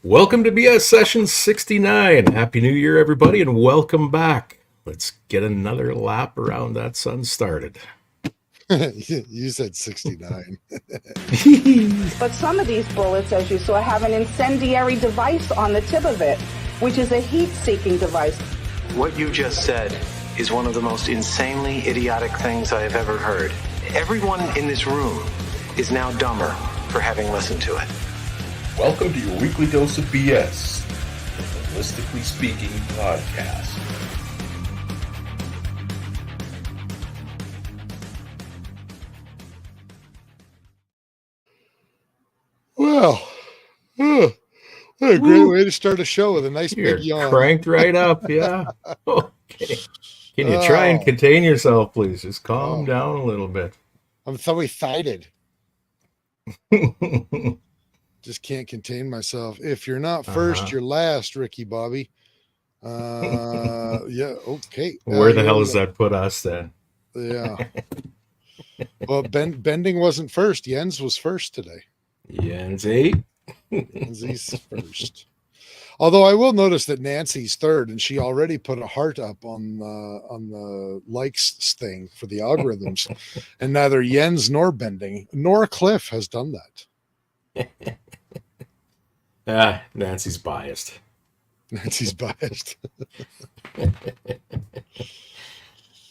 Welcome to BS session 69. Happy New Year, everybody, and welcome back. Let's get another lap around that sun started. You said 69. But some of these bullets, as you saw, have an incendiary device on the tip of it, which is a heat-seeking device. What you just said is one of the most insanely idiotic things I have ever heard. Everyone in this room is now dumber for having listened to it. Welcome to your weekly dose of BS, the Holistically Speaking podcast. Well, what a great way to start a show with a nice You're big yawn. cranked right up, yeah. Okay. Can you try and contain yourself, please? Just calm down a little bit. I'm so excited. Just can't contain myself. If you're not first, you're last, Ricky Bobby. Yeah, okay. Where the hell does that put us then? Yeah. Well, Bending wasn't first. Jens was first today. Yenzi. Nancy's first. Although I will notice that Nancy's third, and she already put a heart up on the likes thing for the algorithms, and neither Jens nor Bending nor Cliff has done that. Nancy's biased. Nancy's biased.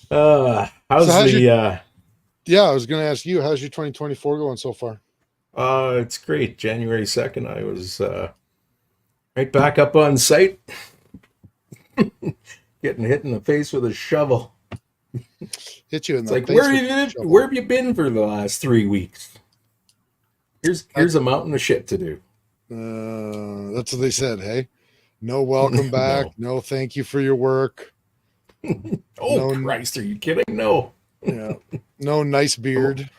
How's the? Yeah, I was going to ask you, how's your 2024 going so far? It's great. January 2nd, I was right back up on site, getting hit in the face with a shovel. Hit you in It's the like, face. where have you been for the last 3 weeks? Here's a mountain of shit to do. That's what they said. Hey, no welcome back. No, thank you for your work. Christ, are you kidding? No. Yeah. No nice beard.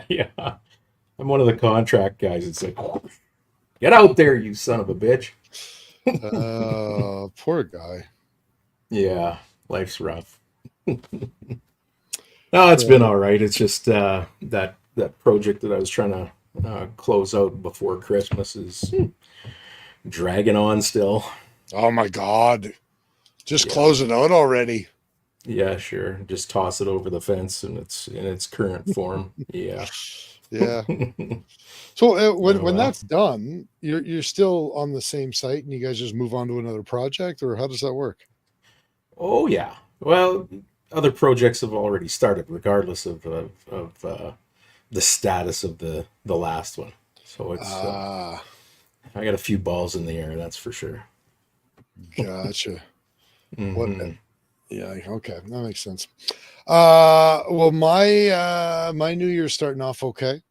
Yeah. I'm one of the contract guys. It's like, get out there, you son of a bitch. Poor guy. Yeah, life's rough. No, it's been all right. It's just that project that I was trying to close out before Christmas is dragging on still. Oh my God. Just close it out already. Yeah, sure. Just toss it over the fence in its current form. Yeah. Yeah. So when that's done, you're still on the same site and you guys just move on to another project, or how does that work? Oh yeah. Well, other projects have already started, regardless of the status of the last one. So it's I got a few balls in the air, that's for sure. Gotcha. Mm-hmm. What? Yeah. Okay, that makes sense. Well, my New Year's starting off okay.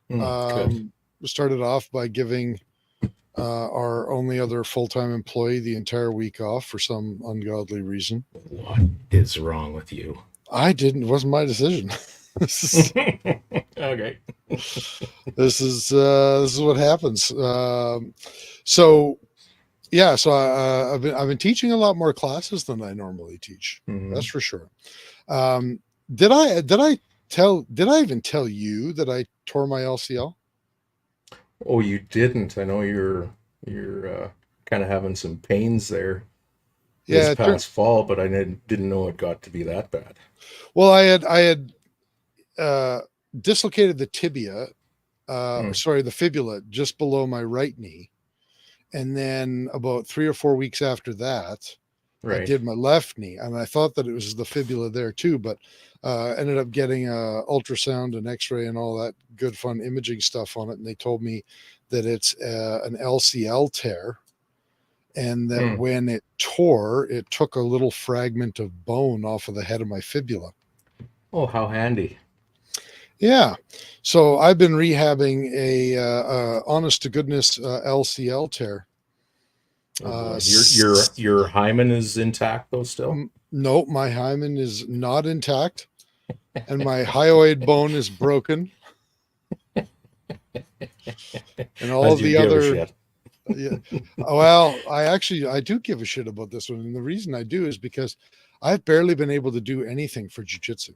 Good. Started off by giving our only other full-time employee the entire week off for some ungodly reason. What is wrong with you? It wasn't my decision. Okay. This is what happens. So I've been teaching a lot more classes than I normally teach. Mm-hmm. That's for sure. Did I even tell you that I tore my LCL? Oh, you didn't. I know you're kind of having some pains there this past fall, but I didn't know it got to be that bad. Well, I had dislocated the tibia, the fibula just below my right knee. And then about 3 or 4 weeks after that, right, I did my left knee, and I thought that it was the fibula there too, but ended up getting ultrasound and x-ray and all that good fun imaging stuff on it. And they told me that it's an LCL tear, and that when it tore, it took a little fragment of bone off of the head of my fibula. Oh, how handy. Yeah. So I've been rehabbing a honest to goodness LCL tear. Your hymen is intact though still? No, my hymen is not intact, and my hyoid bone is broken. And all the other. Yeah. Well, I do give a shit about this one, and the reason I do is because I've barely been able to do anything for jiu-jitsu.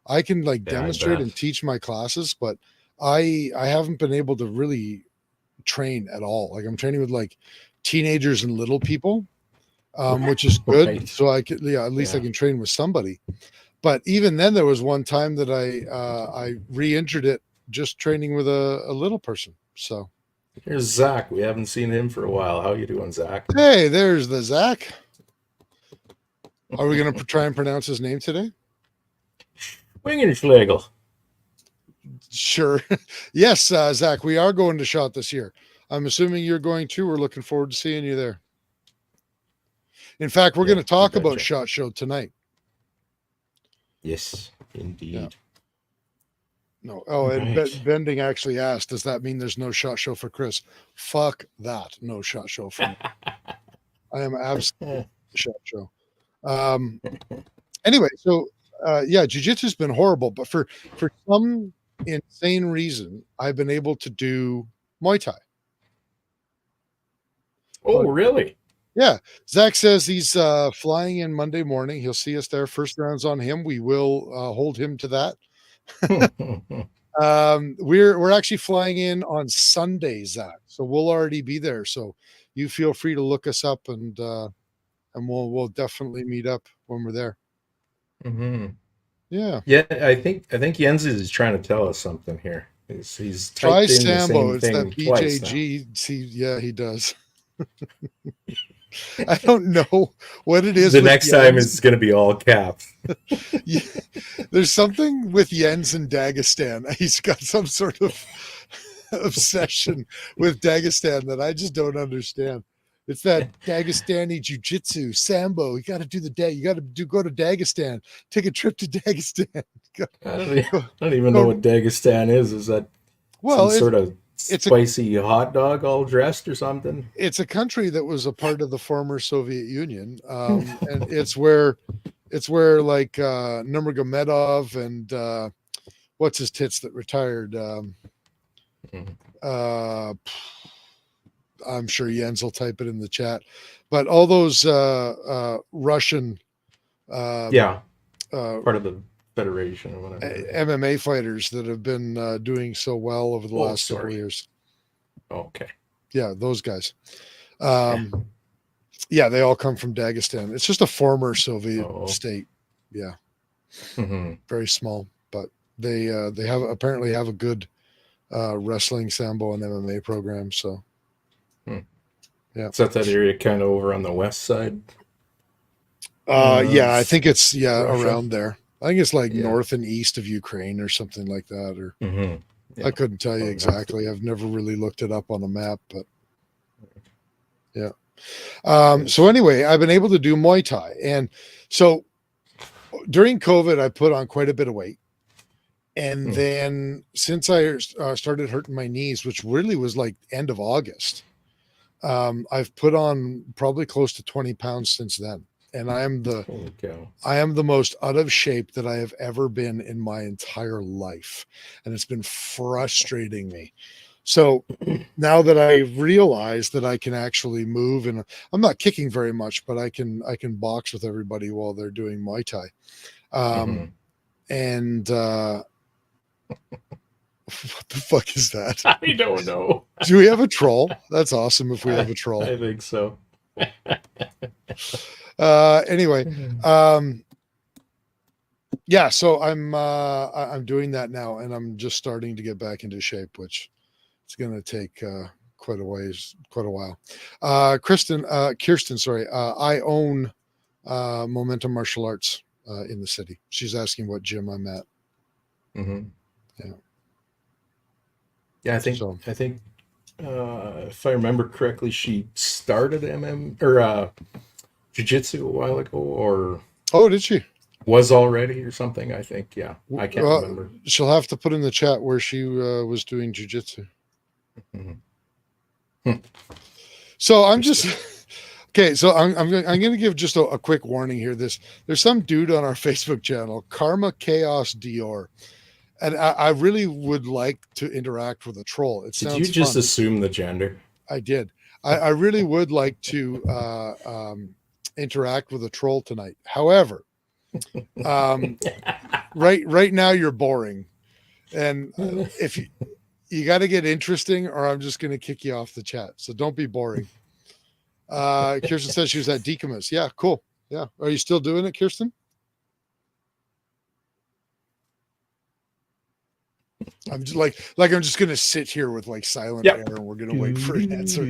I can demonstrate and teach my classes, but I haven't been able to really train at all. Like I'm training with like teenagers and little people, which is good. Right. So I could, at least I can train with somebody. But even then, there was one time that I re-injured it just training with a little person. So Here's Zach. We haven't seen him for a while. How you doing, Zach? hey, there's the Zach. Are we going to try and pronounce his name today? Wingenschlegel. Sure. Yes, Zach, we are going to SHOT this year. I'm assuming you're going to. We're looking forward to seeing you there. In fact, we're going to talk about SHOT Show tonight. Yes, indeed. Yeah. No. Oh, and Bending actually asked, does that mean there's no SHOT Show for Chris? Fuck that. No SHOT Show for me. I am absolutely SHOT Show. Anyway, so jiu-jitsu's been horrible, but for some insane reason, I've been able to do Muay Thai. Oh, really? Yeah. Zach says he's flying in Monday morning. He'll see us there. First round's on him. We will hold him to that. We're actually flying in on Sunday, Zach. So we'll already be there. So you feel free to look us up and we'll definitely meet up when we're there. Mm-hmm. Yeah. Yeah, I think Jens is trying to tell us something here. He's Try typed in Sambo. the It's same that thing twice now. BJG. Yeah, he does. I don't know what it is. The next time it's going to be all caps. Yeah, there's something with Jens in Dagestan. He's got some sort of obsession with Dagestan that I just don't understand. It's that Dagestani jiu-jitsu, Sambo. You got to do you got to go to Dagestan. Take a trip to Dagestan. I don't even know what Dagestan is. Is that some sort of spicy hot dog all dressed or something? It's a country that was a part of the former Soviet Union, and it's where like Nurmagomedov and what's his tits that retired. I'm sure Jens will type it in the chat, but all those Russian, part of the Federation or whatever, MMA fighters that have been doing so well over the last several years. Okay. Yeah, those guys. Yeah, they all come from Dagestan. It's just a former Soviet state. Yeah. Mm-hmm. Very small, but they apparently have a good wrestling, Sambo, and MMA program. So, yeah. Is that area kind of over on the west side? Yeah, I think it's Russia? around there. I think it's like north and east of Ukraine or something like that. Or I couldn't tell you exactly. I've never really looked it up on a map, but yeah. So anyway, I've been able to do Muay Thai, and so during COVID, I put on quite a bit of weight. And then since I started hurting my knees, which really was like end of August, I've put on probably close to 20 pounds since then. And I am the most out of shape that I have ever been in my entire life. And it's been frustrating me. So now that I realize that I can actually move, and I'm not kicking very much, but I can box with everybody while they're doing Muay Thai. And what the fuck is that? I don't know. Do we have a troll? That's awesome if we have a troll. I think so. Anyway, yeah, so I'm doing that now, and I'm just starting to get back into shape, which it's going to take quite a while. Kirsten, sorry. I own Momentum Martial Arts in the city. She's asking what gym I'm at. Yeah, I think if I remember correctly, she started jiu-jitsu a while ago, or did she? Was already or something, I think. Yeah, I can't remember. She'll have to put in the chat where she was doing jiu-jitsu. So I'm just okay. So I'm going to give just a quick warning here. There's some dude on our Facebook channel, Karma Chaos Dior, and I really would like to interact with a troll. It sounds Did you just fun. assume the gender? I did. I really would like to interact with a troll tonight. However, right now you're boring, and You got to get interesting, or I'm just going to kick you off the chat. So don't be boring. Kirsten says she was at Deaconess. Yeah, cool. Yeah. Are you still doing it, Kirsten? I'm just like I'm just going to sit here with like silent air, and we're going to wait for an answer.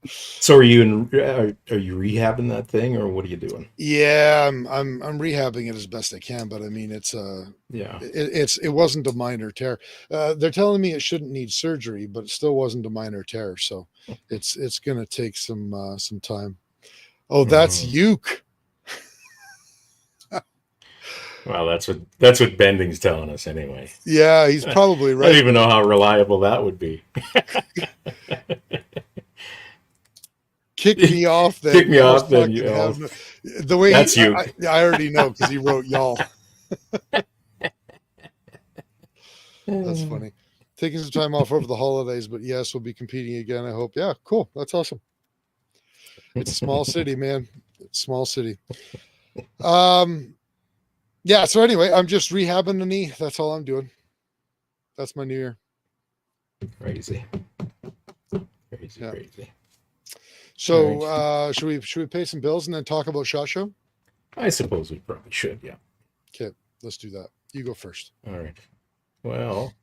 So are you rehabbing that thing, or what are you doing? Yeah, I'm rehabbing it as best I can, but I mean it wasn't a minor tear. They're telling me it shouldn't need surgery, but it still wasn't a minor tear, so it's going to take some time. Oh, that's Uke. Well, that's what Bending's telling us anyway. Yeah, he's probably right. I don't even know how reliable that would be. Kick me off then. Kick me off then. The way that's you. I already know because he wrote y'all. That's funny. Taking some time off over the holidays, but yes, we'll be competing again. I hope. Yeah, cool. That's awesome. It's a small city, man. It's a small city. Yeah. So anyway, I'm just rehabbing the knee. That's all I'm doing. That's my new year. Crazy. So should we pay some bills and then talk about SHOT Show? I suppose we probably should, yeah. Okay, let's do that. You go first. All right. Well,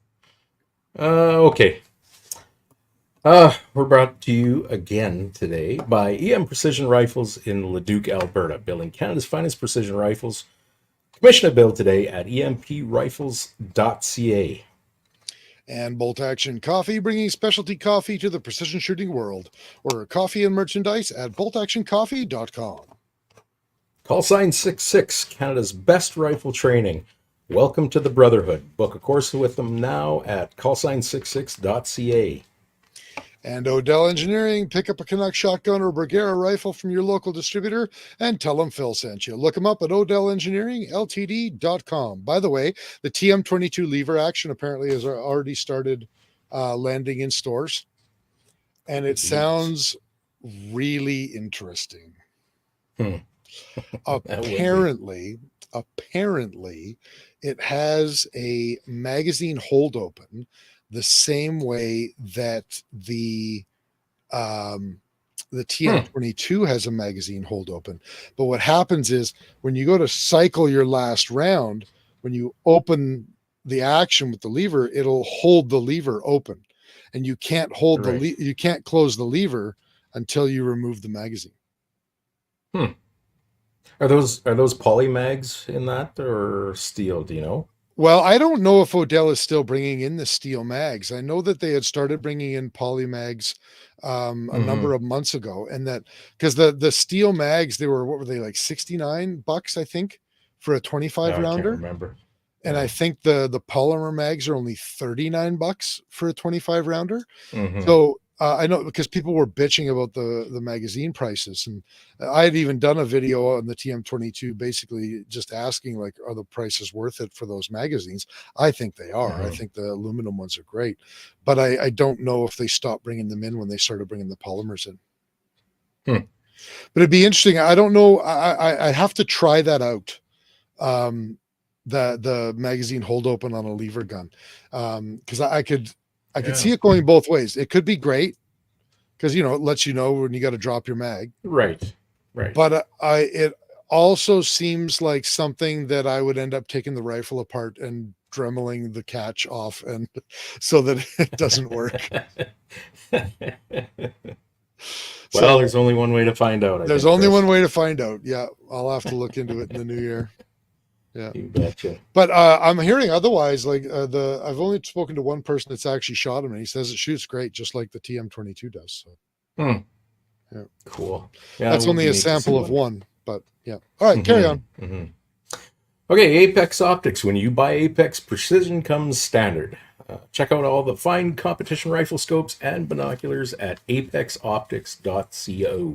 okay. We're brought to you again today by EM Precision Rifles in Leduc, Alberta, building Canada's finest precision rifles. Commission a build today at emprifles.ca. And Bolt Action Coffee, bringing specialty coffee to the precision shooting world. Order coffee and merchandise at boltactioncoffee.com. Call sign 66, Canada's best rifle training. Welcome to the Brotherhood. Book a course with them now at callsign66.ca. And Odell Engineering, pick up a Canuck shotgun or Bergera rifle from your local distributor and tell them Phil sent you. Look them up at odellengineeringltd.com. By the way, the TM22 lever action apparently has already started landing in stores, and it sounds really interesting. Apparently, it has a magazine hold open the same way that the TM22 has a magazine hold open. But what happens is when you go to cycle your last round, when you open the action with the lever, it'll hold the lever open, and you can't hold you can't close the lever until you remove the magazine. Are those poly mags in that or steel? Do you know? Well, I don't know if Odell is still bringing in the steel mags. I know that they had started bringing in poly mags a number of months ago, and that because the steel mags, they were, what were they, like $69, I think, for a 25 rounder. I can't remember. And I think the polymer mags are only $39 for a 25 rounder. So I know, because people were bitching about the magazine prices, and I had even done a video on the TM22 basically just asking, like, are the prices worth it for those magazines? I think they are. I think the aluminum ones are great, but I don't know if they stopped bringing them in when they started bringing the polymers in. But it'd be interesting. I don't know. I have to try that out. The magazine hold open on a lever gun, because I could see it going both ways. It could be great because, it lets you know when you got to drop your mag. Right. But it also seems like something that I would end up taking the rifle apart and dremeling the catch off, and so that it doesn't work. Well, there's only one way to find out. There's only one way to find out. Yeah, I'll have to look into it in the new year. Yeah, you betcha. But I'm hearing otherwise. Like I've only spoken to one person that's actually shot him, and he says it shoots great, just like the TM22 does. So, yeah, cool. Yeah, that's only a sample of one, but yeah. All right, carry on. Okay, Apex Optics. When you buy Apex, precision comes standard. Check out all the fine competition rifle scopes and binoculars at apexoptics.co.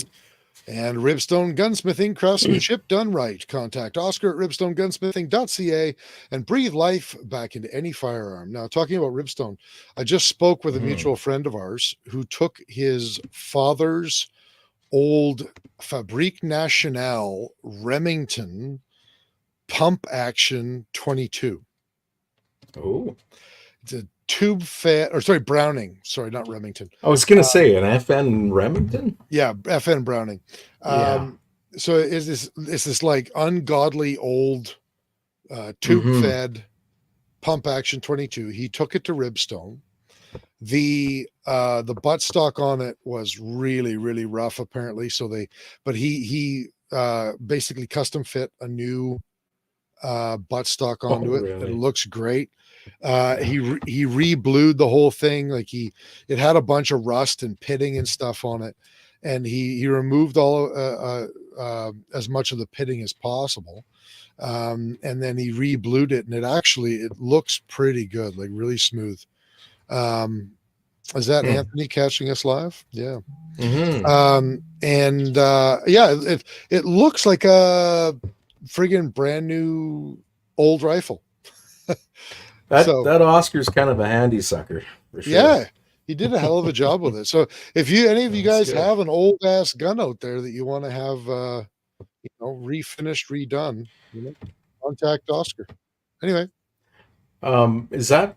And Ribstone Gunsmithing, craftsmanship done right. Contact Oscar at ribstonegunsmithing.ca and breathe life back into any firearm. Now, talking about Ribstone, I just spoke with a mutual friend of ours who took his father's old Fabrique Nationale Remington pump action 22. Oh, It's a tube fed, or sorry, Browning. Sorry, not Remington. I was gonna say an FN Remington. Yeah, FN Browning. Yeah. So it's this like ungodly old tube fed pump action 22. He took it to Ribstone. The buttstock on it was really, really rough apparently. So he basically custom fit a new buttstock onto it. Really? It looks great. He re-blued the whole thing. Like it had a bunch of rust and pitting and stuff on it, and he removed all as much of the pitting as possible, and then he re-blued it, and it looks pretty good, like really smooth. Is that Anthony catching us live? Yeah. And yeah, it looks like a friggin' brand new old rifle. That Oscar's kind of a handy sucker. For sure. Yeah, he did a hell of a job with it. So if any of you guys have an old ass gun out there that you want to have, refinished, redone, contact Oscar. Anyway, is that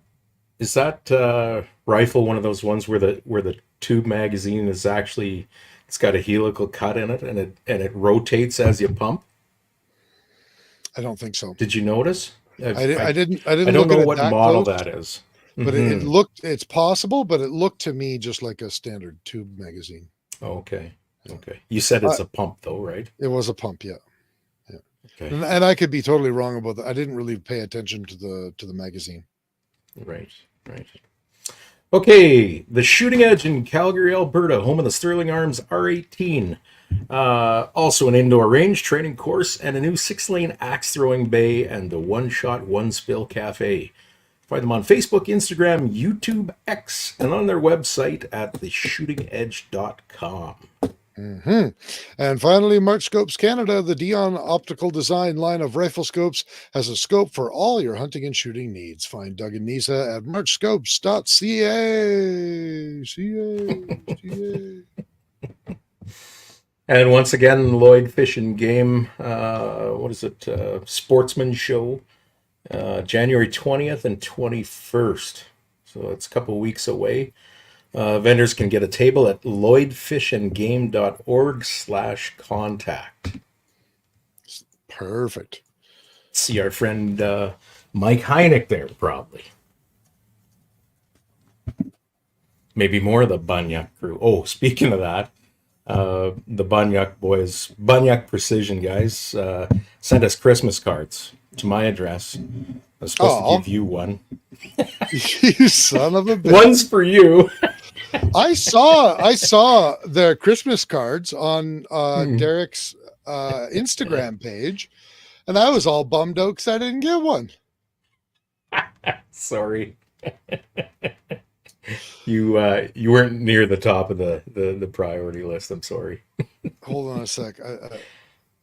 rifle one of those ones where the tube magazine is actually, it's got a helical cut in it and it rotates as you pump? I don't think so. Did you notice? I didn't I don't know what model that is. But it's possible, but it looked to me just like a standard tube magazine. Okay. You said it's a pump though, right? It was a pump, yeah. Okay. And I could be totally wrong about that. I didn't really pay attention to the magazine. Right. Okay, the Shooting Edge in Calgary, Alberta, home of the Sterling Arms R18. Also an indoor range training course and a new 6-lane axe throwing bay and the One Shot One Spill Cafe. Find them on Facebook, Instagram, YouTube, X, and on their website at theshootingedge.com. And finally, March Scopes Canada, the Dion Optical Design line of rifle scopes, has a scope for all your hunting and shooting needs. Find Doug and Nisa at marchscopes.ca. CA. And once again, Lloyd Fish and Game, Sportsman Show, January 20th and 21st. So it's a couple weeks away. Vendors can get a table at lloydfishandgame.org/contact. Perfect. See our friend Mike Heineck there, probably. Maybe more of the Bunyak crew. Oh, speaking of that, the Bunyak boys, Bunyak Precision guys, sent us Christmas cards to my address. I was supposed to give you one. You son of a bitch. One's for you. I saw their Christmas cards on Derek's Instagram page, and I was all bummed out because I didn't get one. Sorry. You weren't near the top of the priority list. I'm sorry. Hold on a sec.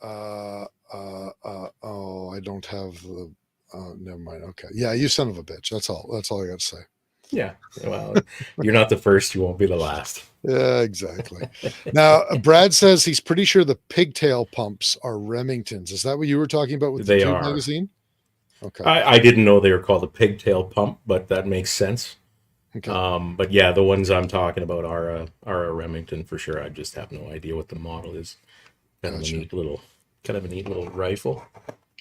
I don't have the. Never mind. Okay. Yeah, you son of a bitch. That's all I got to say. Yeah. Well, you're not the first. You won't be the last. Yeah, exactly. Now, Brad says he's pretty sure the pigtail pumps are Remingtons. Is that what you were talking about with the tube magazine? Okay. I didn't know they were called a pigtail pump, but that makes sense. Okay. But yeah, the ones I'm talking about are a Remington for sure. I just have no idea what the model is. Kind of a neat little rifle.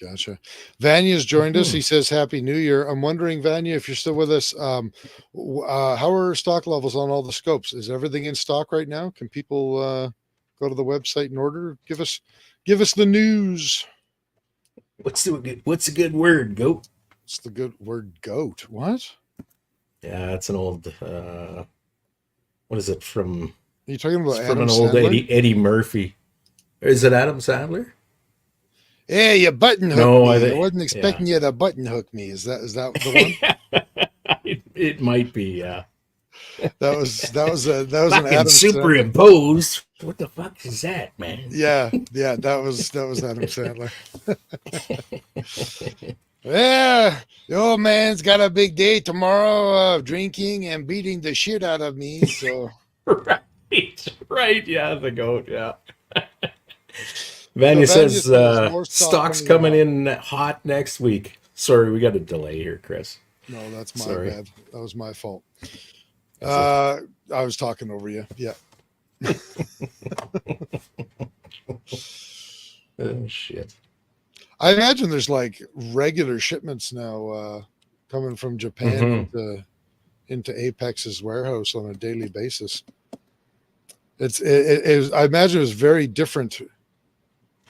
Gotcha. Vanya's joined us. He says, Happy New Year. I'm wondering, Vanya, if you're still with us, how are stock levels on all the scopes? Is everything in stock right now? Can people go to the website and order? Give us the news. What's a good word, goat? What's the good word, goat? What? Yeah, it's an old, what is it from? Are you talking about from an old Eddie Murphy? Is it Adam Sandler? Hey, you button hook me. I wasn't expecting you to button hook me. Is that the one? It might be, yeah. That was an Adam superimposed. What the fuck is that, man? Yeah, that was Adam Sandler. Yeah, the old man's got a big day tomorrow of drinking and beating the shit out of me. So right, yeah, the goat, yeah. Vanya says stock's coming in hot next week. Sorry, we got a delay here, Chris. No, that's my Sorry. bad. That was my fault. That's I was talking over you. Yeah. Oh, shit. I imagine there's like regular shipments now coming from Japan into Apex's warehouse on a daily basis. I imagine it was very different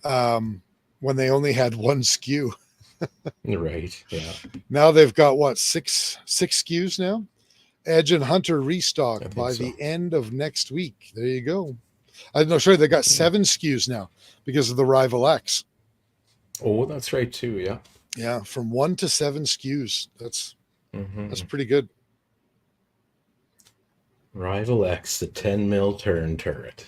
when they only had one SKU. Right. Yeah. Now they've got what, six SKUs now? Edge and Hunter restock by the end of next week. There you go. They got 7 SKUs now because of the Rival X. Oh, that's right too. Yeah. Yeah, from 1 to 7 SKUs. That's pretty good. Rival X, the 10 mil turn turret.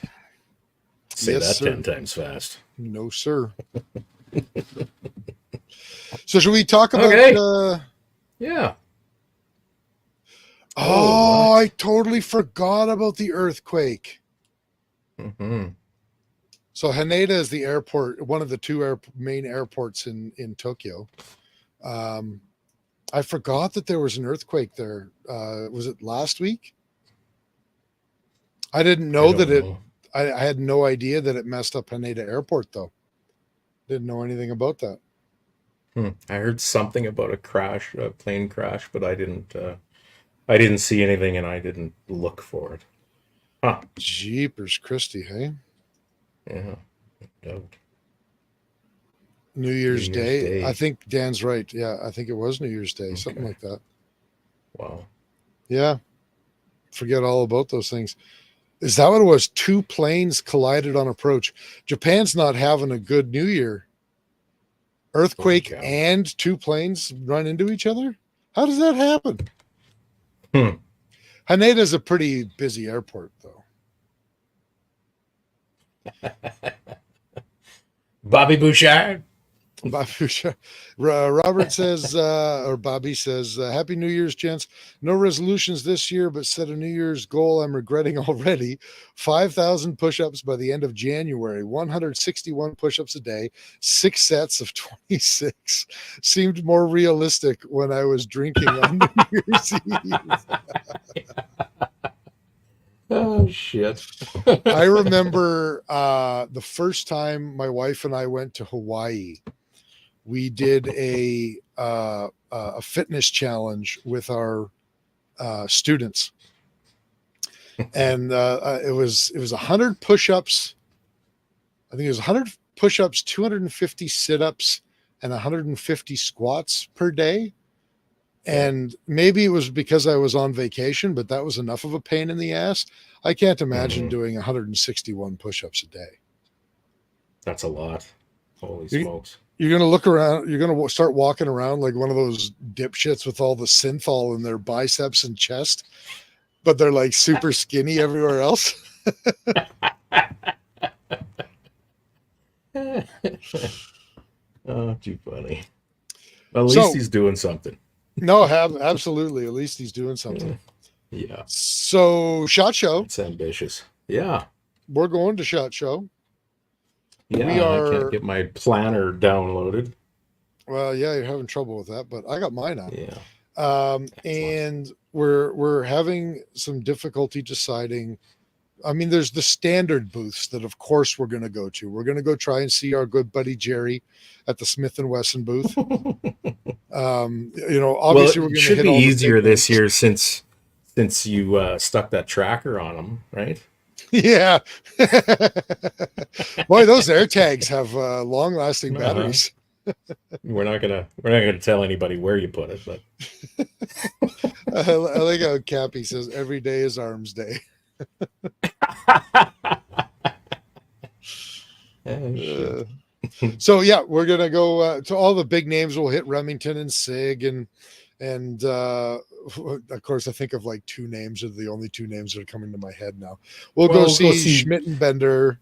Say Yes, that sir. 10 times fast. No, sir. So should we talk about Okay. Yeah. Oh, I totally forgot about the earthquake. So Haneda is the airport, one of the 2 main airports in Tokyo. I forgot that there was an earthquake there. Was it last week? I didn't know I had no idea that it messed up Haneda Airport, though. Didn't know anything about that. I heard something about a plane crash, but I didn't see anything and I didn't look for it. Huh. Jeepers Christie, hey? Yeah, no doubt. New Year's Day. I think Dan's right. Yeah, I think it was New Year's Day, something like that. Wow. Yeah. Forget all about those things. Is that what it was? 2 planes collided on approach. Japan's not having a good New Year. Earthquake and 2 planes run into each other? How does that happen? Haneda's a pretty busy airport, though. Bobby Bouchard. Robert says, or Bobby says, Happy New Year's, gents. No resolutions this year, but set a New Year's goal I'm regretting already. 5,000 push-ups by the end of January, 161 push-ups a day, 6 sets of 26. Seemed more realistic when I was drinking on New Year's Eve. Oh, shit. I remember the first time my wife and I went to Hawaii. We did a fitness challenge with our students, and it was 100 push-ups. I think it was 100 push-ups, 250 sit-ups, and 150 squats per day. And maybe it was because I was on vacation, but that was enough of a pain in the ass. I can't imagine doing 161 push-ups a day. That's a lot. Holy smokes. You're going to look around. You're going to start walking around like one of those dipshits with all the synthol in their biceps and chest, but they're like super skinny everywhere else. Oh, too funny. At least he's doing something. No, absolutely. At least he's doing something. Yeah. So SHOT Show. It's ambitious. Yeah. We're going to SHOT Show. Yeah, I can't get my planner downloaded. Well, yeah, you're having trouble with that, but I got mine out. Yeah. And we're having some difficulty deciding. I mean, there's the standard booths that, of course, we're going to go to. We're going to go try and see our good buddy Jerry at the Smith & Wesson booth. Obviously, we're going to should be easier this year since you stuck that tracker on them, right? Yeah. Boy, those AirTags have long-lasting batteries. We're not gonna tell anybody where you put it, but I like how Cappy says every day is Arms Day. So yeah, we're gonna go to all the big names. We'll hit Remington and SIG and of course I think of like 2 names are the only 2 names that are coming to my head now. We'll go see Schmidt and Bender.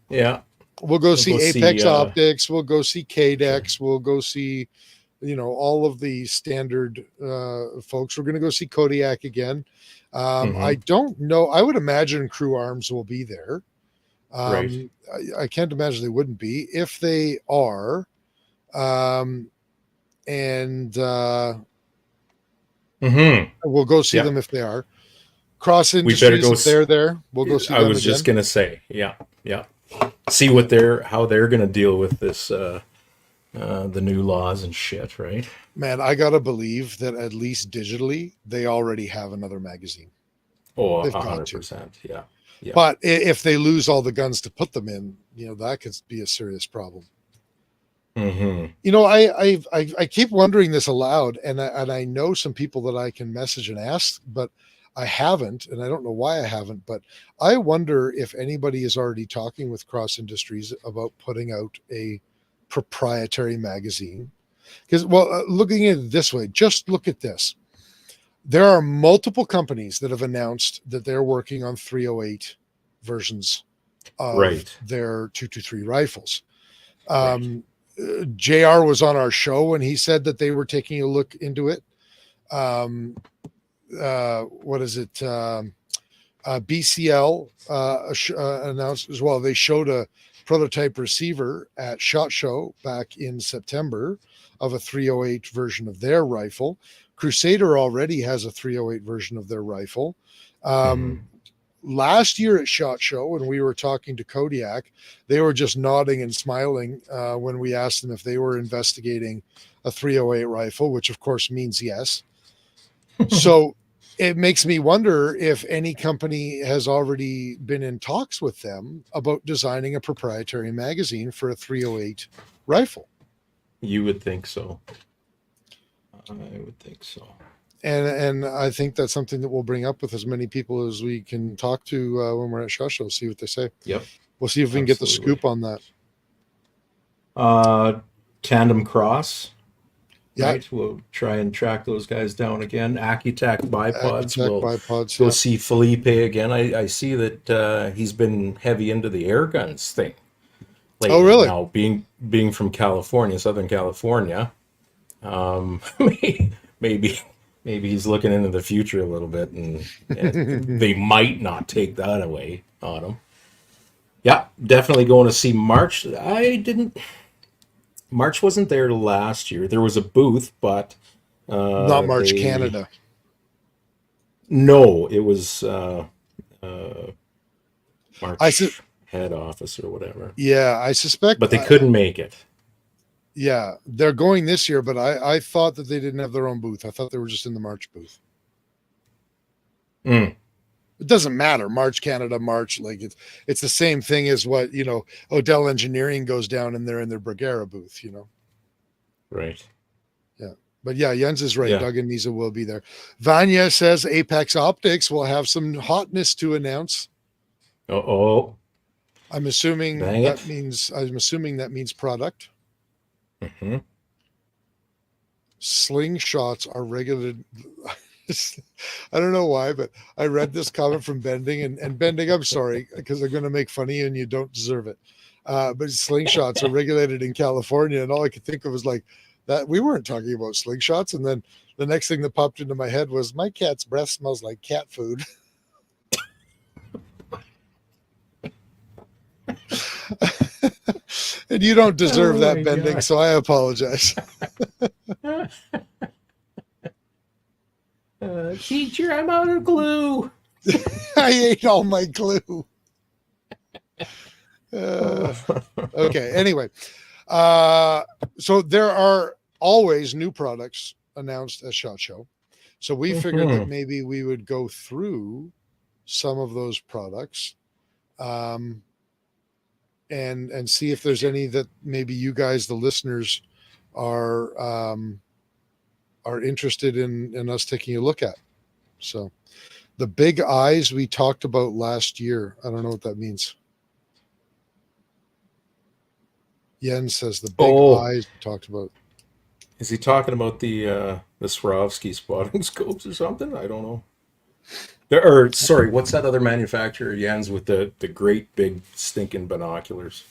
Yeah. We'll go see Apex Optics. We'll go see KDEX. We'll go see, all of the standard folks. We're going to go see Kodiak again. I don't know. I would imagine Crew Arms will be there. Right. I can't imagine they wouldn't be. If they are, Mm-hmm. We'll go see Yeah. them if they are. Cross We better Industries, go if they're there, we'll go see I them was again. just gonna say, yeah. See what how they're gonna deal with this, the new laws and shit, right? Man, I gotta believe that at least digitally, they already have another magazine. Oh, They've got to. 100%. Yeah. Yeah. But if they lose all the guns to put them in, that could be a serious problem. Mm-hmm. I keep wondering this aloud, and I know some people that I can message and ask, but I haven't, and I don't know why I haven't. But I wonder if anybody is already talking with Cross Industries about putting out a proprietary magazine. Because, looking at it this way, just look at this. There are multiple companies that have announced that they're working on 308 versions of their 223 rifles. JR was on our show and he said that they were taking a look into it. What is it? BCL announced as well. They showed a prototype receiver at SHOT Show back in September of a 308 version of their rifle. Crusader already has a 308 version of their rifle. Last year at SHOT Show, when we were talking to Kodiak, they were just nodding and smiling when we asked them if they were investigating a 308 rifle, which of course means yes. So it makes me wonder if any company has already been in talks with them about designing a proprietary magazine for a 308 rifle. You would think so. I would think so. And I think that's something that we'll bring up with as many people as we can talk to when we're at SHOT Show, see what they say. Yep. We'll see if we can get the scoop on that. Tandem Cross. Yeah. Right? We'll try and track those guys down again. Acutac Bipods. Bipods, We'll see Felipe again. I see that he's been heavy into the air guns thing lately. Oh, really? Now, being from California, Southern California, maybe he's looking into the future a little bit, and they might not take that away on him. Yeah, definitely going to see March. March wasn't there last year. There was a booth, but not March Canada. No, it was March head office or whatever. Yeah, I suspect. But they couldn't make it. Yeah, they're going this year, but I thought that they didn't have their own booth. I thought they were just in the March booth. It doesn't matter. March Canada, March, like it's the same thing as what, Odell Engineering goes down and they're in their Bragera booth, Right. Yeah. But yeah, Jens is right. Yeah. Doug and Misa will be there. Vanya says Apex Optics will have some hotness to announce. Uh-oh. I'm assuming that means product. Mm-hmm. Slingshots are regulated. I don't know why, but I read this comment from Bending and Bending, I'm sorry, because I'm going to make fun of you and you don't deserve it. But slingshots are regulated in California. And all I could think of was like that. We weren't talking about slingshots. And then the next thing that popped into my head was my cat's breath smells like cat food. And you don't deserve that, Bending. God. So I apologize. Teacher, I'm out of glue. I ate all my glue. Okay. Anyway, so there are always new products announced at SHOT Show. So we figured that maybe we would go through some of those products, and see if there's any that maybe you guys, the listeners, are interested in us taking a look at. So the big eyes we talked about last year. I don't know what that means. Jens says the big eyes we talked about. Is he talking about the Swarovski spotting scopes or something? I don't know. Sorry, what's that other manufacturer, Jens, with the great big stinking binoculars?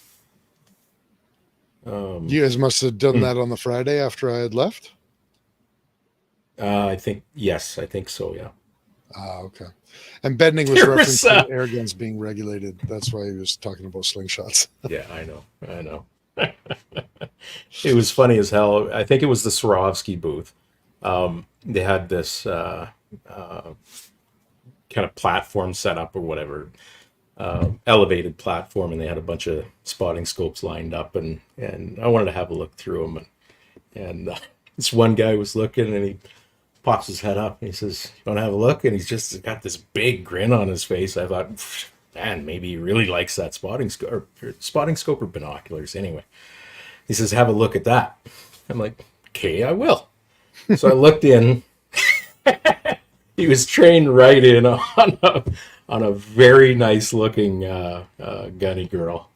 You guys must have done that on the Friday after I had left. I think so. Yeah. Okay. And Bending was referencing air guns being regulated. That's why he was talking about slingshots. Yeah, I know. It was funny as hell. I think it was the Swarovski booth. they had this kind of platform set up or whatever, elevated platform, and they had a bunch of spotting scopes lined up, and I wanted to have a look through them, and this one guy was looking, and he pops his head up and he says, "You want to have a look?" And he's just got this big grin on his face. I thought, man, maybe he really likes that spotting scope or binoculars. Anyway, he says, "Have a look at that." I'm like, "Okay, I will." So I looked in. He was trained right in on a very nice looking gunny girl.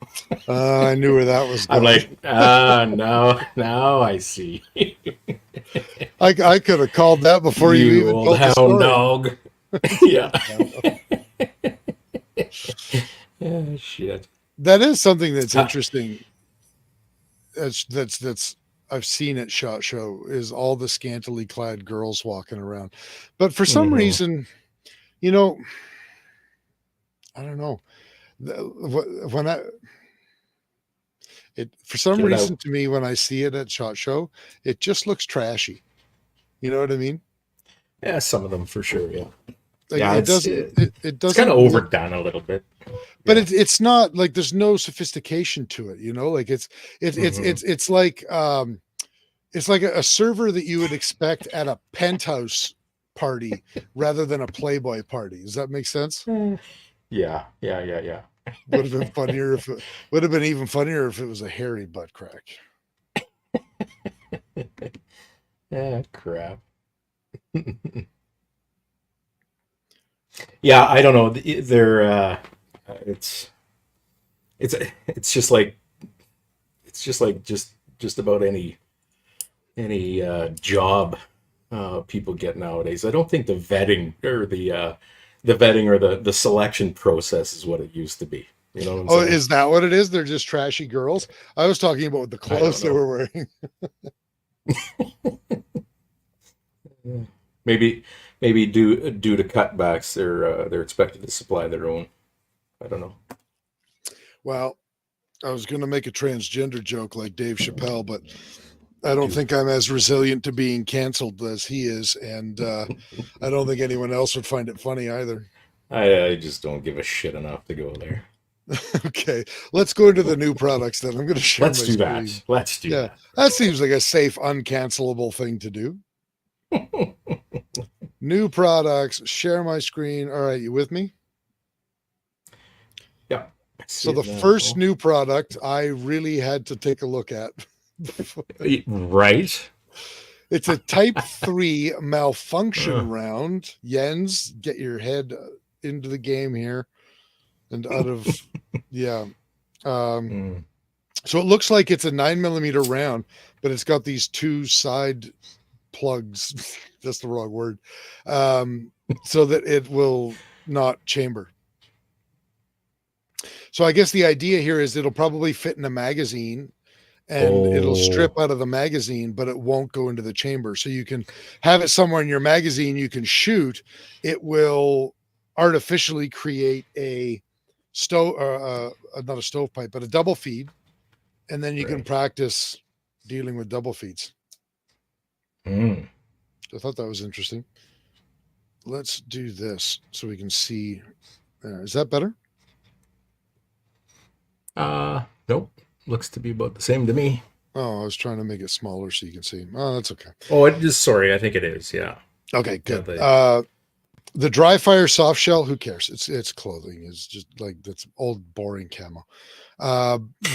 I knew where that was going. I'm like, now I see. I could have called that before you even old told the hound story. dog. Yeah. Yeah, shit. That is something that's interesting. That's I've seen at SHOT Show is all the scantily clad girls walking around. But for some reason, you know, I don't know. For some reason to me, when I see it at SHOT Show, it just looks trashy. You know what I mean? Yeah, some of them for sure. Yeah. Like, Yeah, it doesn't. It's kind of overdone a little bit. But it's not like there's no sophistication to it, you know, like it's like a server that you would expect at a penthouse party rather than a Playboy party. Does that make sense? Yeah. Would have been funnier if it would have been even funnier if it was a hairy butt crack. Yeah, crap. Yeah, I don't know. They're it's just like just about any job people get nowadays. I don't think the vetting or the selection process is what it used to be. You know what I'm saying? Is that what it is? They're just trashy girls. I was talking about the clothes they were wearing. Maybe due to cutbacks, they're expected to supply their own. I don't know. Well, I was going to make a transgender joke like Dave Chappelle, but I don't think I'm as resilient to being canceled as he is, and I don't think anyone else would find it funny either. I just don't give a shit enough to go there. Okay, let's go into the new products then. I'm going to share. Let's do that. Let's do that. That seems like a safe, uncancelable thing to do. New products. Share my screen. All right, you with me? Yeah. So the first new product I really had to take a look at. Right. It's a Type 3 malfunction round. Jens, get your head into the game here and out of So it looks like it's a 9mm round, but it's got these two side plugs. That's the wrong word. So that it will not chamber. So I guess the idea here is it'll probably fit in a magazine and it'll strip out of the magazine, but it won't go into the chamber. So you can have it somewhere in your magazine you can shoot. It will artificially create a not a stovepipe, but a double feed. And then you can practice dealing with double feeds. I thought that was interesting. Let's do this so we can see. Is that better? Nope. Looks to be about the same to me. Oh, I was trying to make it smaller so you can see. Oh, that's okay. Oh, it is. Sorry, I think it is. Yeah. Okay, good. The dry fire soft shell, who cares? It's clothing. It's just like that's old boring camo.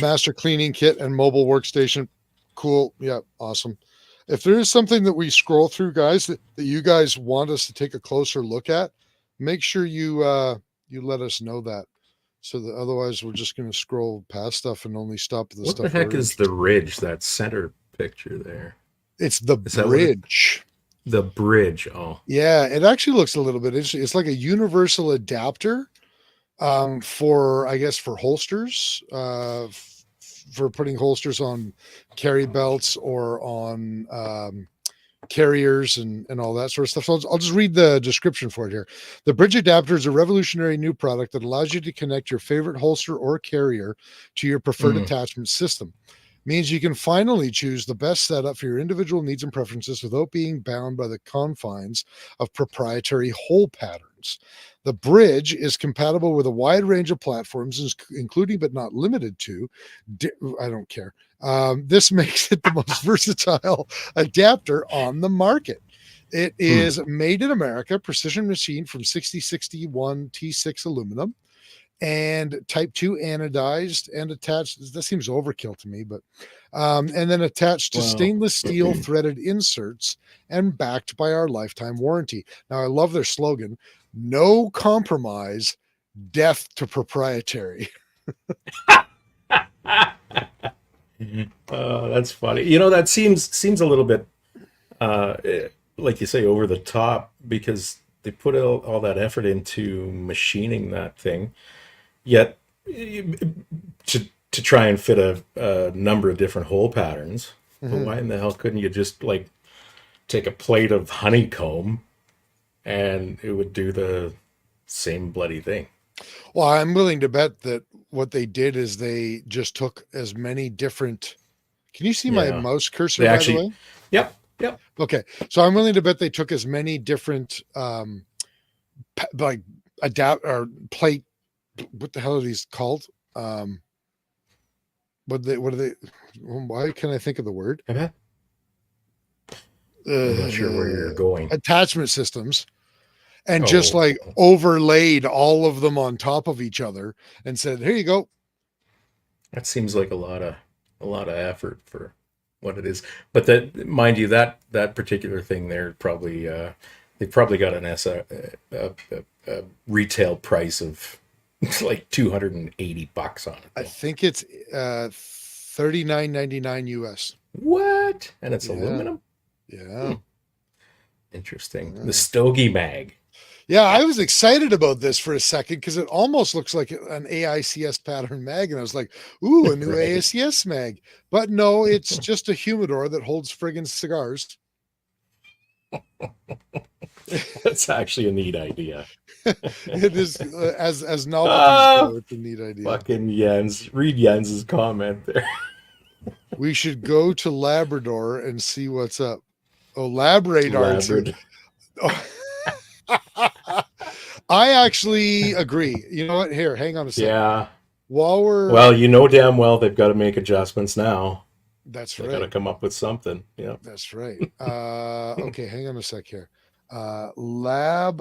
Master cleaning kit and mobile workstation. Cool. Yeah, awesome. If there is something that we scroll through, guys, that you guys want us to take a closer look at, make sure you let us know that. So that otherwise we're just going to scroll past stuff and only stop at the stuff. What the heck is the ridge? That center picture there. It's the bridge. The bridge. Oh, yeah. It actually looks a little bit interesting. It's like a universal adapter for, I guess, for holsters, for putting holsters on carry belts or on carriers and all that sort of stuff. So I'll just read the description for it here. The bridge adapter is a revolutionary new product that allows you to connect your favorite holster or carrier to your preferred attachment system. means you can finally choose the best setup for your individual needs and preferences without being bound by the confines of proprietary hole patterns. The Bridge is compatible with a wide range of platforms, including but not limited to, I don't care. This makes it the most versatile adapter on the market. It is made in America, precision machined from 6061 T6 aluminum, and type 2 anodized and attached. That seems overkill to me, but and then attached to stainless steel threaded inserts and backed by our lifetime warranty. Now, I love their slogan: no compromise, death to proprietary. That's funny. You know, that seems a little bit like you say, over the top, because they put all that effort into machining that thing, yet to try and fit a number of different hole patterns. But why in the hell couldn't you just like take a plate of honeycomb and it would do the same bloody thing? Well, I'm willing to bet that what they did is they just took as many different. Can you see my mouse cursor, by the way? Yep. Okay, so I'm willing to bet they took as many different like adapt or plate. What the hell are these called? What are they? Why can't I think of the word? I'm not sure where you're going. Attachment systems, and just like overlaid all of them on top of each other and said, "Here you go." That seems like a lot of effort for what it is. But that, mind you, that particular thing there probably they probably got an a retail price of like $280 on it. I think it's $39.99 US. What? And it's aluminum? Yeah. Interesting. The Stogie Mag. Yeah, I was excited about this for a second because it almost looks like an AICS pattern mag, and I was like, "Ooh, a new AICS mag!" But no, it's just a humidor that holds friggin' cigars. That's actually a neat idea. It is as novelties go. It's a neat idea. Fucking Jens, read Jens's comment there. We should go to Labrador and see what's up. Oh, Labrador. I actually agree. You know what? Here, hang on a second. Yeah. Well, you know damn well they've got to make adjustments now. That's They right. got to come up with something. Yeah. That's right. Okay, hang on a sec here. Labrador.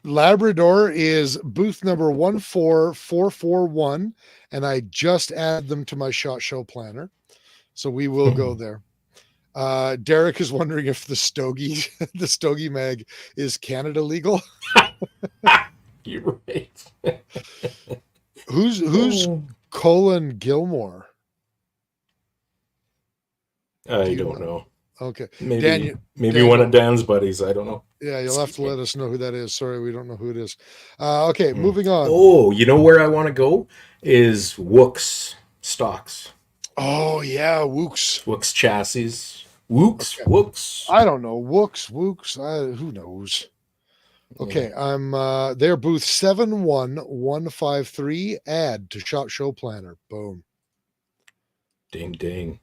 Labrador is booth number 14441, and I just add them to my SHOT Show planner. So we will go there. Derek is wondering if the Stogie mag is Canada legal. You're right. Who's Colin Gilmore? I don't know. Okay. Maybe Daniel, one of Dan's buddies. I don't know. Yeah, you'll have to let us know who that is. Sorry, we don't know who it is. Okay, moving on. Oh, you know where I want to go is Wooks stocks. Oh yeah, Wooks. Wooks chassis. Wooks. I don't know. Wooks. Who knows? Okay, I'm their booth 71153. Add to SHOT Show planner. Boom. Ding.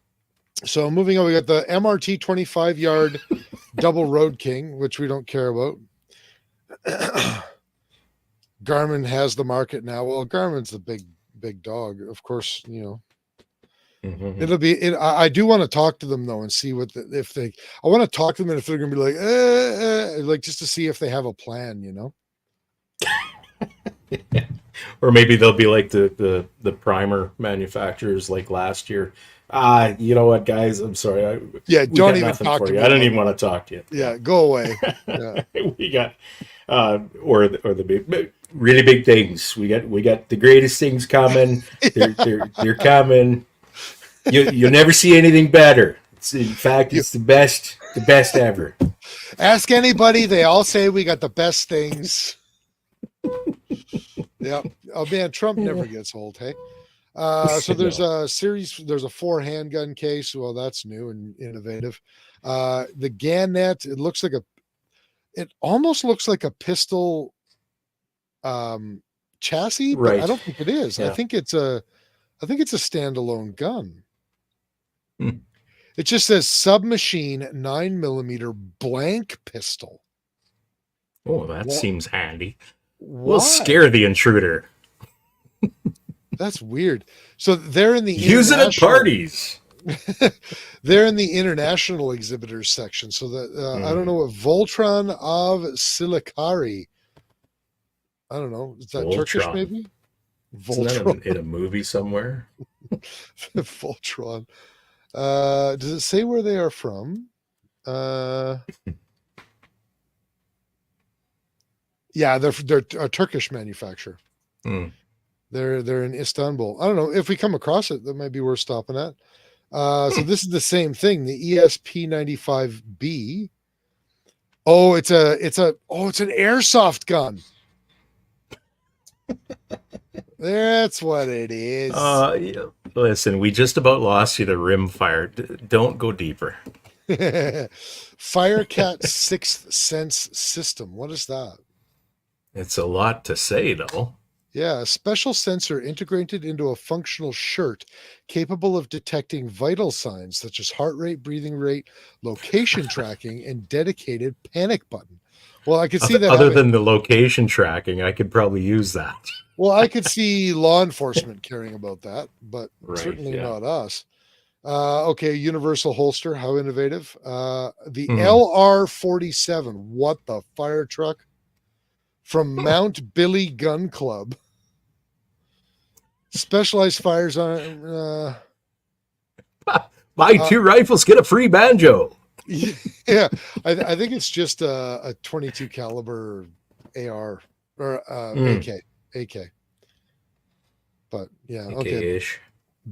So moving on, we got the MRT 25 yard double Road King, which we don't care about. Garmin has the market now. Well, Garmin's the big dog, of course. You know, it'll be. I do want to talk to them though and see what I want to talk to them and if they're going to be like just to see if they have a plan. You know. Or maybe they'll be like the primer manufacturers like last year. You know what, guys? I'm sorry. Don't even talk to me. I don't even want to talk to you. Yeah, go away. Yeah. We got or the big, really big things. We got the greatest things coming. They're coming. You'll never see anything better. In fact, it's the best ever. Ask anybody; they all say we got the best things. Yep. Oh man, Trump never gets old. Hey. So there's a 4 handgun case. Well, that's new and innovative. The Gannett, it almost looks like a pistol chassis, but Right. I don't think it is. Yeah. I think it's a standalone gun. Hmm. It just says submachine 9mm blank pistol. Oh, that What? seems handy. Why? We'll scare the intruder. That's weird. So they're in the Use it at international- parties. They're in the international exhibitors section. So that I don't know what Voltron of Silikari. I don't know. Is that Turkish Voltron. maybe? Isn't that in a movie somewhere? Voltron. Does it say where they are from? Yeah, they're a Turkish manufacturer. Hmm. They're in Istanbul. I don't know if we come across it. That might be worth stopping at. So this is the same thing. The ESP-95B. Oh, it's an airsoft gun. That's what it is. Yeah. Listen, we just about lost you to rimfire. Don't go deeper. Firecat Sixth Sense System. What is that? It's a lot to say, though. Yeah, a special sensor integrated into a functional shirt capable of detecting vital signs such as heart rate, breathing rate, location tracking, and dedicated panic button. Well, I could see that. Other than the location tracking, I could probably use that. Well, I could see law enforcement caring about that, but Right, certainly yeah. not us. Okay, universal holster. How innovative. The Mhm. LR-47. What the fire truck? From Mount Billy Gun Club. Specialized fires on. Buy 2 rifles, get a free banjo. Yeah, I think it's just a 22 caliber AR or AK. But yeah, okay. Okay-ish.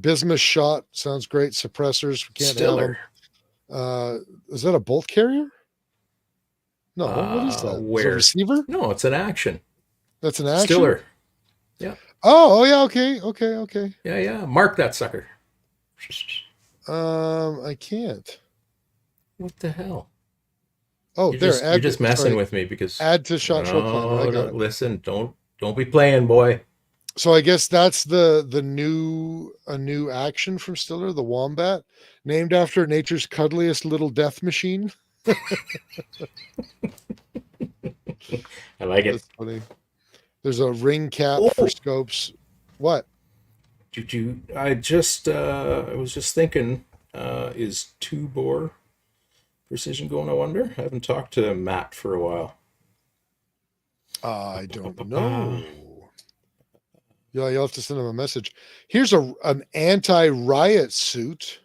Bismuth shot sounds great. Suppressors, we can't Stiller. have them. Is that a bolt carrier? No, what is that? Is it a where? receiver? No, it's an action. That's an action. Stiller. Oh yeah, okay. Yeah. Mark that sucker. I can't. What the hell? Oh, You're just messing with me because add to shot show plan. I got it. Listen, don't be playing, boy. So I guess that's a new action from Stiller, the Wombat, named after nature's cuddliest little death machine. I like it. That's funny. There's a ring cap for scopes. What? I was just thinking, is 2-bore precision going? I wonder. I haven't talked to Matt for a while. I don't know. Yeah, you'll have to send him a message. Here's an anti-riot suit,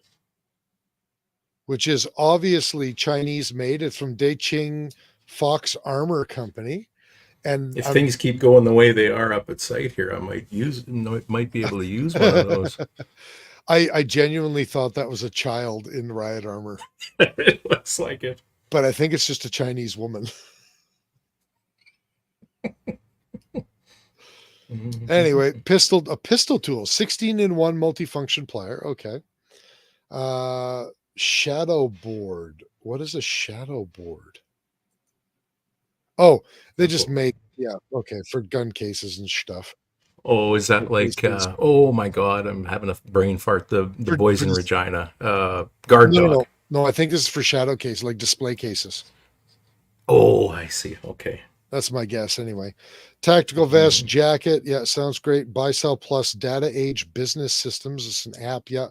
which is obviously Chinese made. It's from Daiqing Fox Armor Company. And If things keep going the way they are up at site here, I might be able to use one of those. I genuinely thought that was a child in riot armor, It looks like it. but I think it's just a Chinese woman. Anyway, a pistol tool, 16-in-1 multifunction plier. Okay. Shadow board. What is a shadow board? Oh, they just make, okay, for gun cases and stuff. Oh, is that like? Oh my God, I'm having a brain fart. The boys in this- Regina, guard dog. No, I think this is for shadow case, like display cases. Oh, I see. Okay. That's my guess anyway. Tactical vest, jacket. Yeah, sounds great. Buy, sell plus data age business systems. It's an app. Yeah.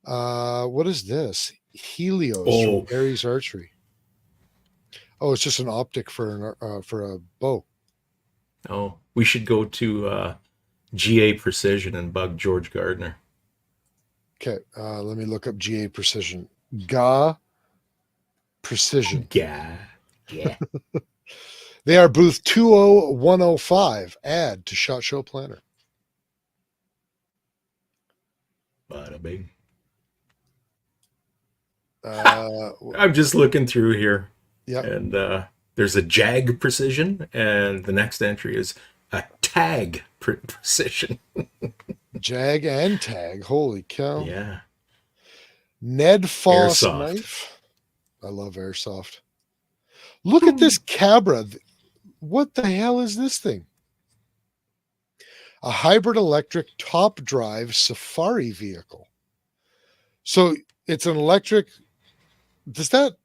What is this? Helios from Aries Archery. Oh, it's just an optic for a bow. Oh, we should go to GA Precision and bug George Gardner. Okay, let me look up GA Precision. GA Precision. Yeah. They are booth 20105. Add to SHOT Show Planner. Bada bing. Uh, I'm just looking through here. Yeah. And there's a JAG Precision, and the next entry is a TAG Precision. Jag and tag. Holy cow. Yeah. Ned Foss Airsoft. knife. I love airsoft. Look at this Cabra. What the hell is this thing? a hybrid electric top drive safari vehicle. So it's an electric. Does that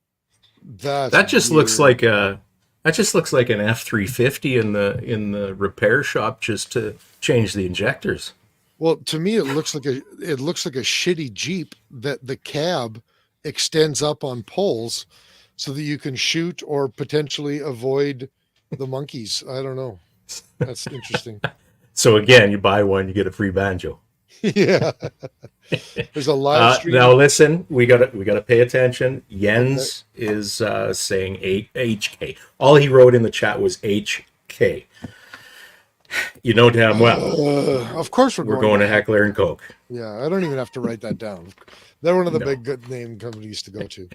just weird. looks like an F-350 in the repair shop just to change the injectors. Well, to me, it looks like a shitty Jeep that the cab extends up on poles so that you can shoot or potentially avoid the monkeys. I don't know. That's interesting. So again, you buy one, you get a free banjo. Yeah. There's a live stream. Now listen, we gotta pay attention. Jens is saying HK. All he wrote in the chat was HK. You know damn well. Of course we're going to Heckler and Koch. Yeah, I don't even have to write that down. They're one of the big good name companies to go to.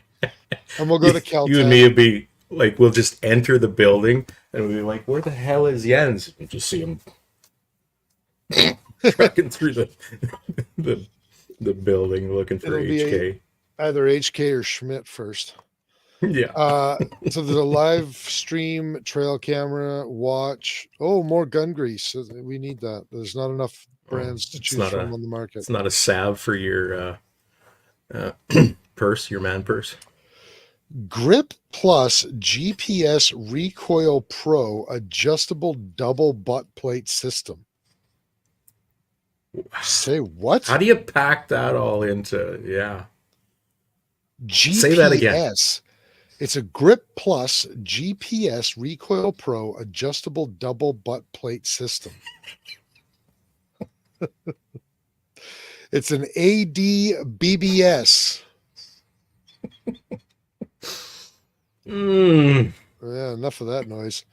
And we'll go to Caltech. You and me would be like, we'll just enter the building and we'll be like, where the hell is Jens? And just see him trucking through the building looking for HK. Either HK or Schmidt first. Yeah. So there's a live stream, trail camera, watch. Oh, more gun grease. We need that. There's not enough brands to choose from on the market. It's not a salve for your purse, your man purse. Grip Plus GPS Recoil Pro adjustable double butt plate system. Say what? How do you pack that all into? Yeah. GPS. Say that again. It's a Grip Plus GPS Recoil Pro adjustable double butt plate system. It's an AD-BBS. Yeah, enough of that noise.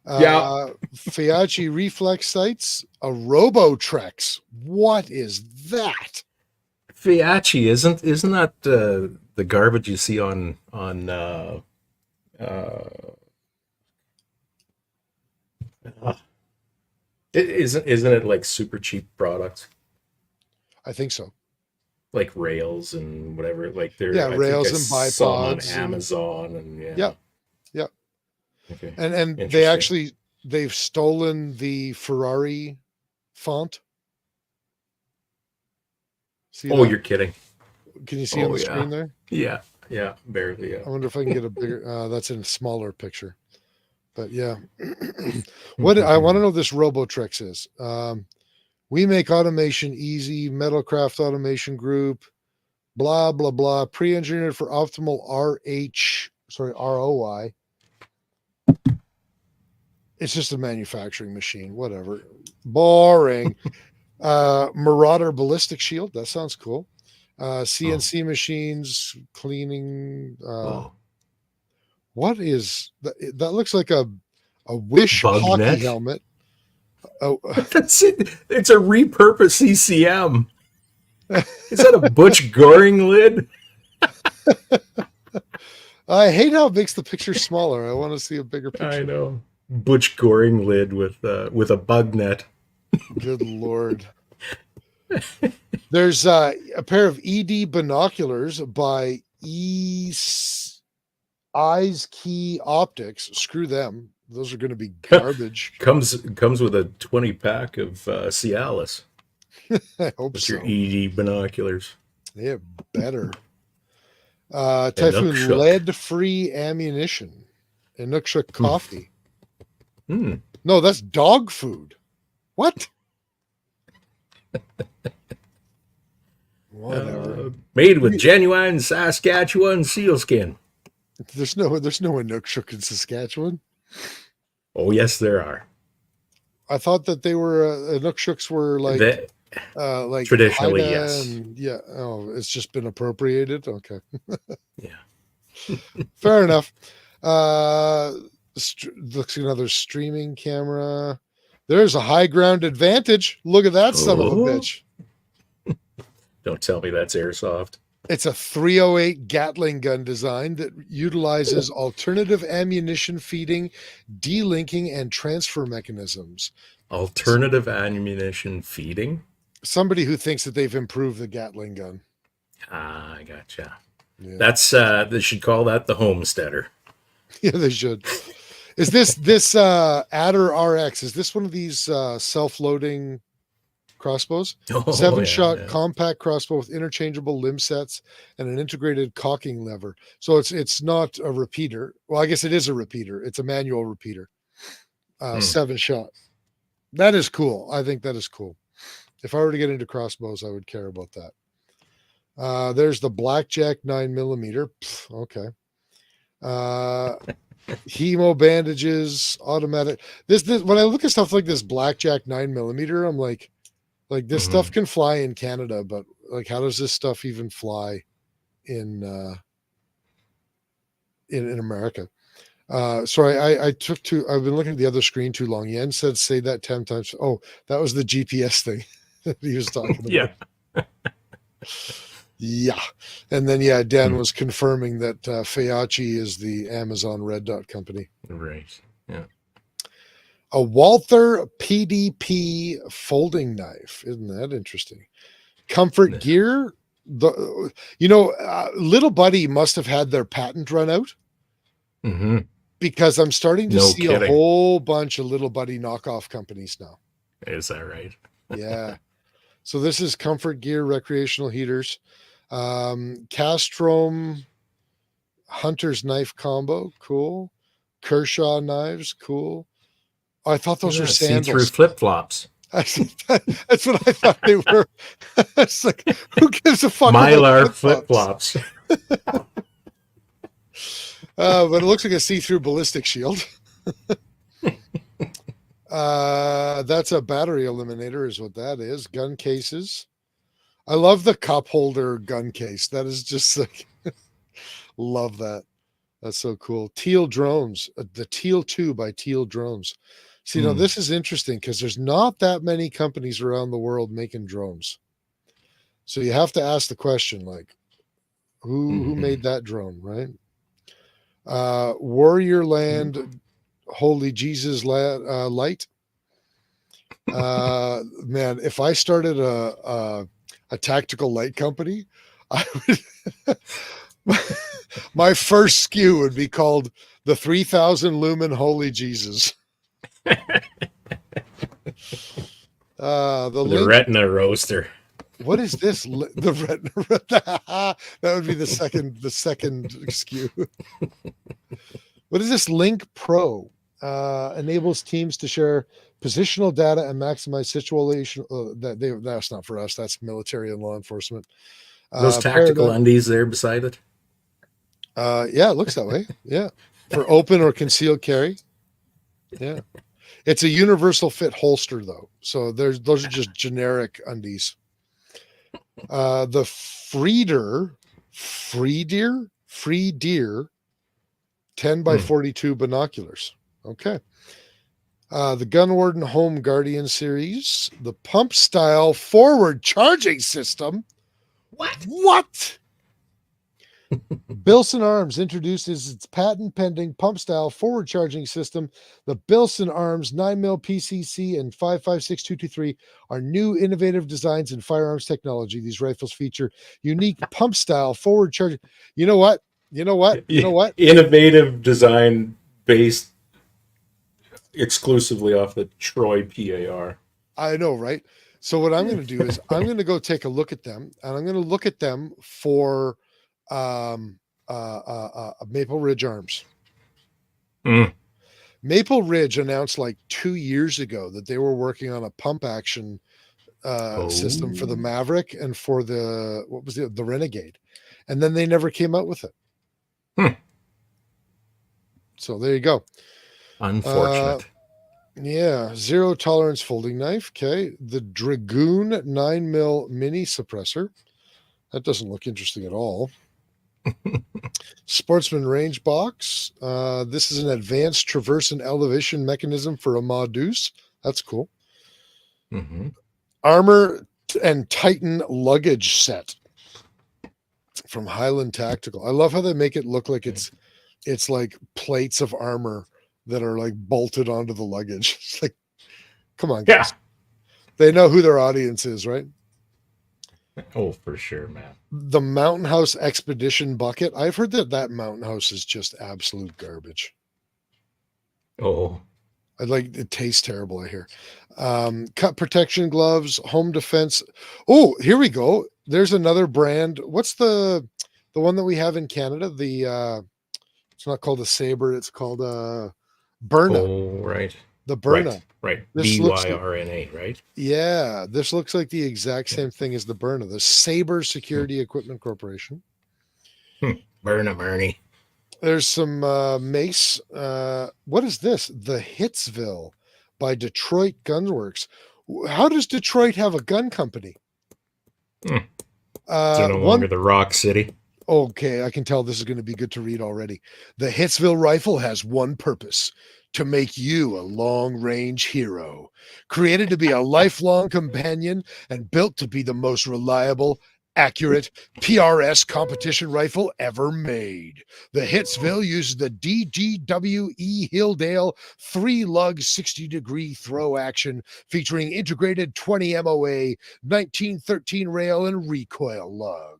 Fiat reflex sights, a Robotrex. What is that? Fiat isn't that the garbage you see on isn't it like super cheap products? I think so. Like rails and whatever, like they're rails and bipods on Amazon and yeah. Okay. And they've stolen the Ferrari font. See that? You're kidding. Can you see on the screen there? Yeah, barely. Yeah. I wonder if I can get a bigger. That's in a smaller picture, but yeah. What I want to know this Robotrex is. We make automation easy. Metalcraft Automation Group. Blah blah blah. Pre-engineered for optimal ROI. It's just a manufacturing machine. Whatever. Boring. Marauder ballistic shield. That sounds cool. CNC machines, cleaning. What is that? That looks like a Wish Bug hockey net? helmet. That's it. It's a repurposed CCM. Is that a Butch Goring lid? I hate how it makes the picture smaller. I want to see a bigger picture. I know. Butch Goring lid with a bug net. Good Lord. There's a pair of ED binoculars by Eyes Key Optics. Screw them. Those are going to be garbage. comes with a 20-pack of Cialis. I hope with so. Your ED binoculars. Yeah, better. Typhoon lead-free ammunition. Inukshuk coffee. No, that's dog food. What? Whatever. Made with genuine Saskatchewan sealskin. There's no Inukshuk in Saskatchewan. Oh yes, there are. I thought that they were Inukshuks were like traditionally, Haida yes. Yeah. Oh, it's just been appropriated. Okay. Yeah. Fair enough. Looks like another streaming camera. There's a high ground advantage. Look at that son of a bitch. Don't tell me that's airsoft. It's a 308 Gatling gun design that utilizes alternative ammunition feeding, delinking, and transfer mechanisms. Alternative ammunition feeding? Somebody who thinks that they've improved the Gatling gun. Ah, I gotcha. Yeah. That's they should call that the Homesteader. Yeah, they should. Is this Adder RX? Is this one of these self-loading crossbows. Oh, 7-shot yeah. compact crossbow with interchangeable limb sets and an integrated cocking lever. So it's not a repeater. Well, I guess it is a repeater. It's a manual repeater. 7-shot. That is cool. I think that is cool. If I were to get into crossbows, I would care about that. There's the Blackjack 9mm. Okay. Hemo bandages, automatic. This when I look at stuff like this Blackjack 9mm, I'm like this stuff can fly in Canada, but like, how does this stuff even fly in America? Sorry, I've been looking at the other screen too long. Yen said say that 10 times. Oh, that was the GPS thing that he was talking about. Yeah. Yeah. And then, yeah, Dan was confirming that Feyachi is the Amazon Red Dot company. Right. Yeah. A Walther PDP folding knife. Isn't that interesting? Comfort Gear. Little Buddy must have had their patent run out. Mm-hmm. Because I'm starting to see kidding. a whole bunch of Little Buddy knockoff companies now. Is that right? Yeah. So this is Comfort Gear recreational heaters. Castrom Hunter's knife combo. Cool. Kershaw knives. Cool. Oh, I thought those were sandals. See-through flip-flops. That's what I thought they were. It's like, who gives a fuck? Mylar flip-flops. But it looks like a see-through ballistic shield. That's a battery eliminator is what that is. Gun cases. I love the cup holder gun case. That is just like, love that. That's so cool. Teal drones. The Teal 2 by Teal Drones. See, now this is interesting because there's not that many companies around the world making drones. So you have to ask the question, like, who made that drone, right? Warrior Land Holy Jesus Light. Man, if I started a tactical light company, I would my first SKU would be called the 3000 lumen Holy Jesus. The retina roaster. What is this? The retina. That would be the second SKU. What is this? Link Pro enables teams to share positional data and maximize situation. That's not for us. That's military and law enforcement. Those tactical undies there beside it. Yeah, it looks that way. Yeah, for open or concealed carry. Yeah, it's a universal fit holster though. So those are just generic undies. The Freedier 10 by 42 binoculars. Okay. The Gun Warden Home Guardian series, the pump style forward charging system. What? Bilson Arms introduces its patent pending pump style forward charging system. The Bilson Arms 9mm PCC and 5.56 are new innovative designs in firearms technology. These rifles feature unique pump style forward charging. You know what? Innovative design based exclusively off the Troy PAR. I know, right? So what I'm going to do is I'm going to go take a look at them, and I'm going to look at them for Maple Ridge Arms. Maple Ridge announced like 2 years ago that they were working on a pump action system for the Maverick and for the Renegade, and then they never came out with it. So there you go. Unfortunate. Yeah, zero tolerance folding knife. Okay, the Dragoon 9mm mini suppressor. That doesn't look interesting at all. Sportsman range box. This is an advanced traverse and elevation mechanism for a Ma-Deuce. That's cool. Armor and Titan luggage set from Highland Tactical. I love how they make it look like it's like plates of armor that are like bolted onto the luggage. It's like, come on, guys. Yeah. They know who their audience is, right? Oh, for sure, man. The Mountain House Expedition bucket. I've heard that Mountain House is just absolute garbage. Oh, I like it tastes terrible, I hear. Cut protection gloves, home defense. Oh, here we go. There's another brand. What's the one that we have in Canada? The it's not called a Saber, it's called Byrna. Oh, right. The Byrna. Right. This looks like- BYRNA, right? Yeah, this looks like the exact same thing as the Byrna, the Saber Security Equipment Corporation. Byrna Bernie. There's some mace. What is this? The Hitsville by Detroit Gunworks. How does Detroit have a gun company? It's no longer the Rock City. Okay, I can tell this is going to be good to read already. The Hitsville rifle has one purpose: to make you a long-range hero. Created to be a lifelong companion and built to be the most reliable, accurate PRS competition rifle ever made. The Hitsville uses the DGWE Hilldale 3-lug 60-degree throw action featuring integrated 20 MOA, 1913 rail, and recoil lug.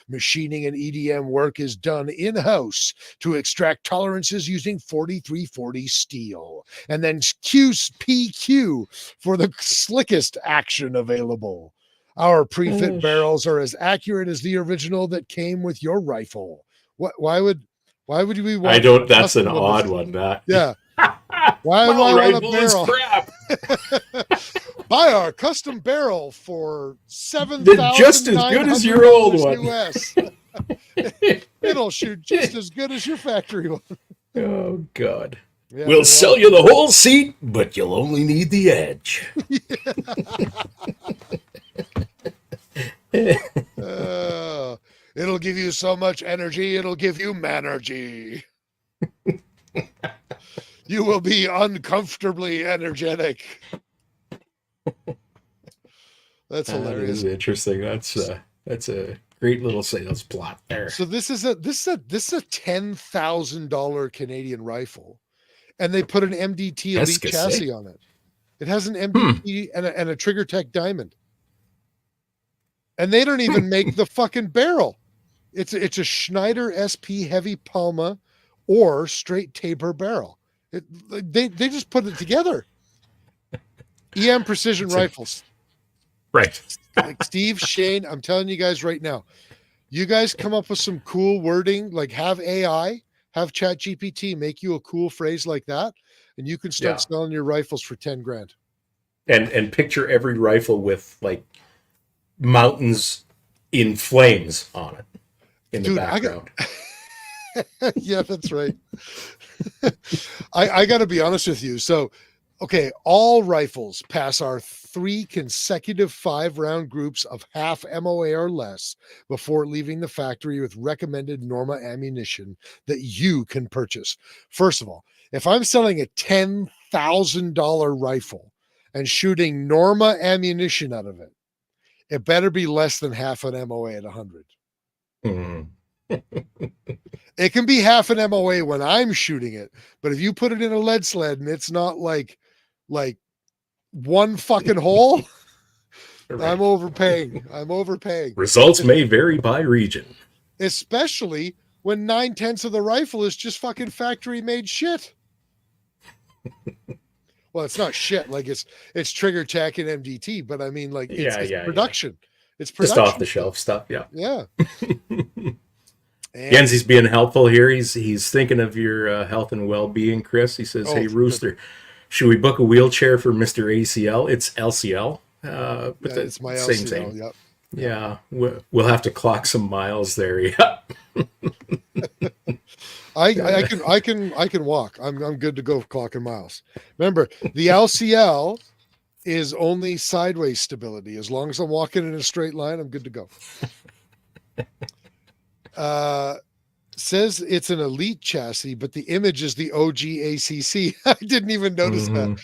Machining and EDM work is done in-house to extract tolerances using 4340 steel, and then QPQ for the slickest action available. Our pre-fit barrels are as accurate as the original that came with your rifle. Why would we want? I don't. That's an odd one. That. Yeah. Why would I want a barrel? Crap. Buy our custom barrel for $7,000. Just as good as your old one. US. It'll shoot just as good as your factory one. Oh God. Yeah, We'll sell you the whole seat, but you'll only need the edge. It'll give you so much energy, it'll give you manergy. You will be uncomfortably energetic. That's hilarious. That is interesting. That's a great little sales plot there. So this is a $10,000 Canadian rifle, and they put an MDT Elite Escasset. chassis on it. It has an MDT and a Trigger Tech Diamond, and they don't even make the fucking barrel. It's a Schneider SP Heavy Palma or straight taper barrel. They just put it together. EM Precision Rifles. Right. Like Steve, Shane, I'm telling you guys right now, you guys come up with some cool wording, like have AI, have ChatGPT make you a cool phrase like that, and you can start selling your rifles for 10 grand. And picture every rifle with like mountains in flames on it in the background. Yeah, that's right. I got to be honest with you. So, okay, all rifles pass our 3 consecutive 5-round groups of half MOA or less before leaving the factory with recommended Norma ammunition that you can purchase. First of all, if I'm selling a $10,000 rifle and shooting Norma ammunition out of it, it better be less than half an MOA at 100. Mm-hmm. It can be half an MOA when I'm shooting it, but if you put it in a lead sled and it's not like one fucking hole, right. I'm overpaying. Results may vary by region, especially when 9/10 of the rifle is just fucking factory made shit. Well, it's not shit. Like it's Trigger Tech and MDT, but I mean, like it's production. Yeah. It's production. Just off the shelf stuff. Yeah. Yeah. Genzi's being helpful here. He's thinking of your health and well-being, Chris. He says, "Hey, Rooster, should we book a wheelchair for Mr. ACL? It's LCL, but it's my same LCL. thing. Yep. Yeah, we'll have to clock some miles there. Yeah." I can walk. I'm good to go clocking miles. Remember, the LCL is only sideways stability. As long as I'm walking in a straight line, I'm good to go. Says it's an Elite chassis, but the image is the OG ACC. I didn't even notice that.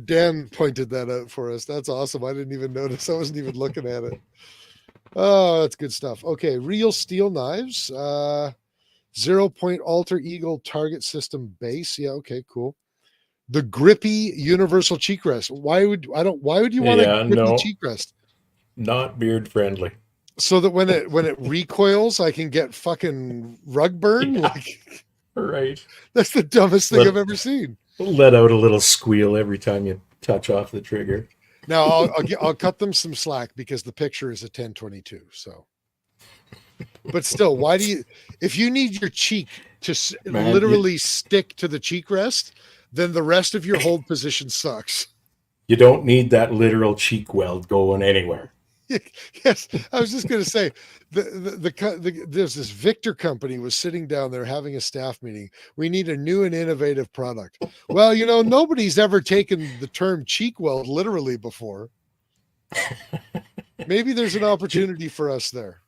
Dan pointed that out for us. That's awesome. I didn't even notice. I wasn't even looking at it. Oh, that's good stuff. Okay, real steel knives. 0-point Alter Eagle target system base. Yeah, okay, cool. The grippy universal cheek rest. Why would you want a grippy cheek rest? Not beard friendly. So that when it recoils, I can get fucking rug burn. Yeah. Like, Right. That's the dumbest thing I've ever seen. Let out a little squeal every time you touch off the trigger. Now I'll cut them some slack because the picture is a 1022. So, but still, why do you? If you need your cheek to literally stick to the cheek rest, then the rest of your hold position sucks. You don't need that literal cheek weld going anywhere. Yes, I was just going to say there's this Victor company was sitting down there having a staff meeting. We need a new and innovative product. Well, nobody's ever taken the term cheek weld literally before. Maybe there's an opportunity for us there.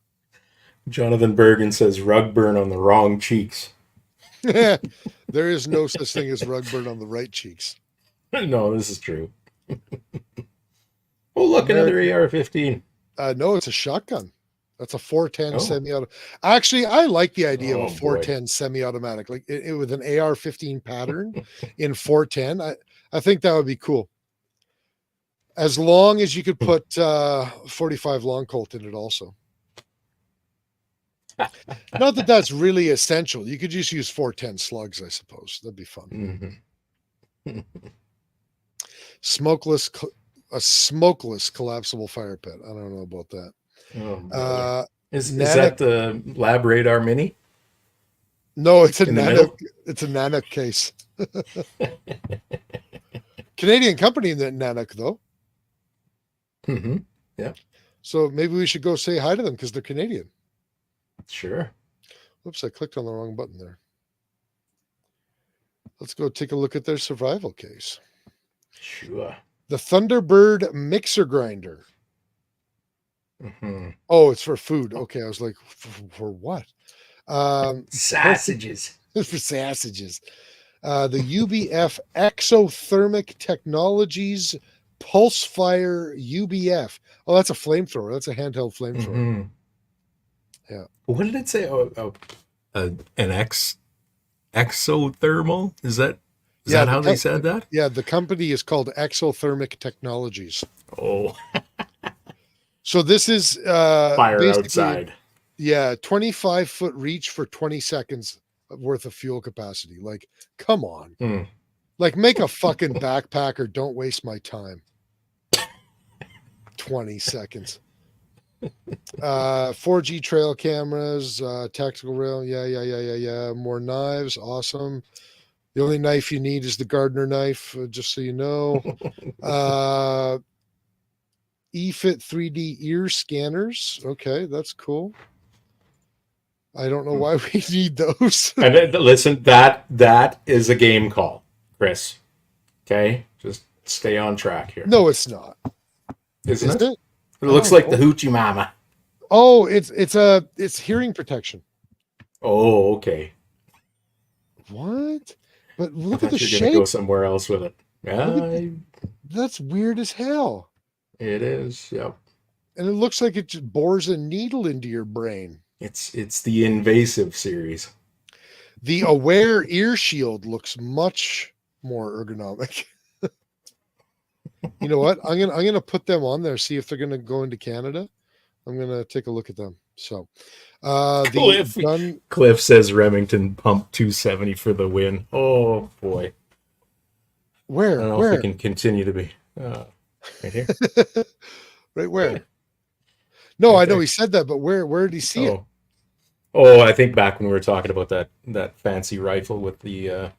Jonathan Bergen says rug burn on the wrong cheeks. There is no such thing as rug burn on the right cheeks. No, this is true. Oh, look, another AR-15. No, it's a shotgun. That's a 410 semi-auto. Actually, I like the idea of a 410 semi-automatic, like it with an AR-15 pattern in 410. I think that would be cool. As long as you could put 45 long Colt in it also. Not that that's really essential. You could just use 410 slugs, I suppose. That'd be fun. Mm-hmm. A smokeless collapsible fire pit. I don't know about that. Oh, is that the Lab Radar Mini? No, it's a Nano case. Canadian company in that Nanook though. Mm-hmm. Yeah. So maybe we should go say hi to them because they're Canadian. Sure. Oops, I clicked on the wrong button there. Let's go take a look at their survival case. Sure. The Thunderbird mixer grinder. Mm-hmm. Oh, it's for food. Okay, I was like, for what? Sausages. For sausages. The UBF Exothermic Technologies Pulse Fire UBF. Oh, that's a flamethrower. That's a handheld flamethrower. Mm-hmm. Yeah. What did it say? An exothermal? Is that how they said that? Yeah, the company is called Exothermic Technologies. Oh. So this is fire outside. Yeah, 25-foot reach for 20 seconds worth of fuel capacity. Like, come on. Mm. Like, make a fucking backpack or don't waste my time. 20 seconds. 4G trail cameras, tactical rail. Yeah. More knives. Awesome. The only knife you need is the Gardner knife, just so you know. eFit 3D ear scanners. Okay, that's cool. I don't know why we need those. And listen, that is a game call, Chris. Okay, just stay on track here. No, it's not. Isn't it? It looks like the Hoochie Mama. Oh, it's hearing protection. Oh, okay. What? But look at the shape. shape. Go somewhere else with it. Yeah, that's weird as hell. It is. Yep. And it looks like it just bores a needle into your brain. It's the invasive series. The Aware ear shield looks much more ergonomic. You know what? I'm gonna put them on there. See if they're gonna go into Canada. I'm gonna take a look at them. So, Cliff says Remington pumped 270 for the win. Oh boy. Where? I don't know if we can continue to be right here. Right where? No, I know he said that, but where did he see it? Oh, I think back when we were talking about that fancy rifle with the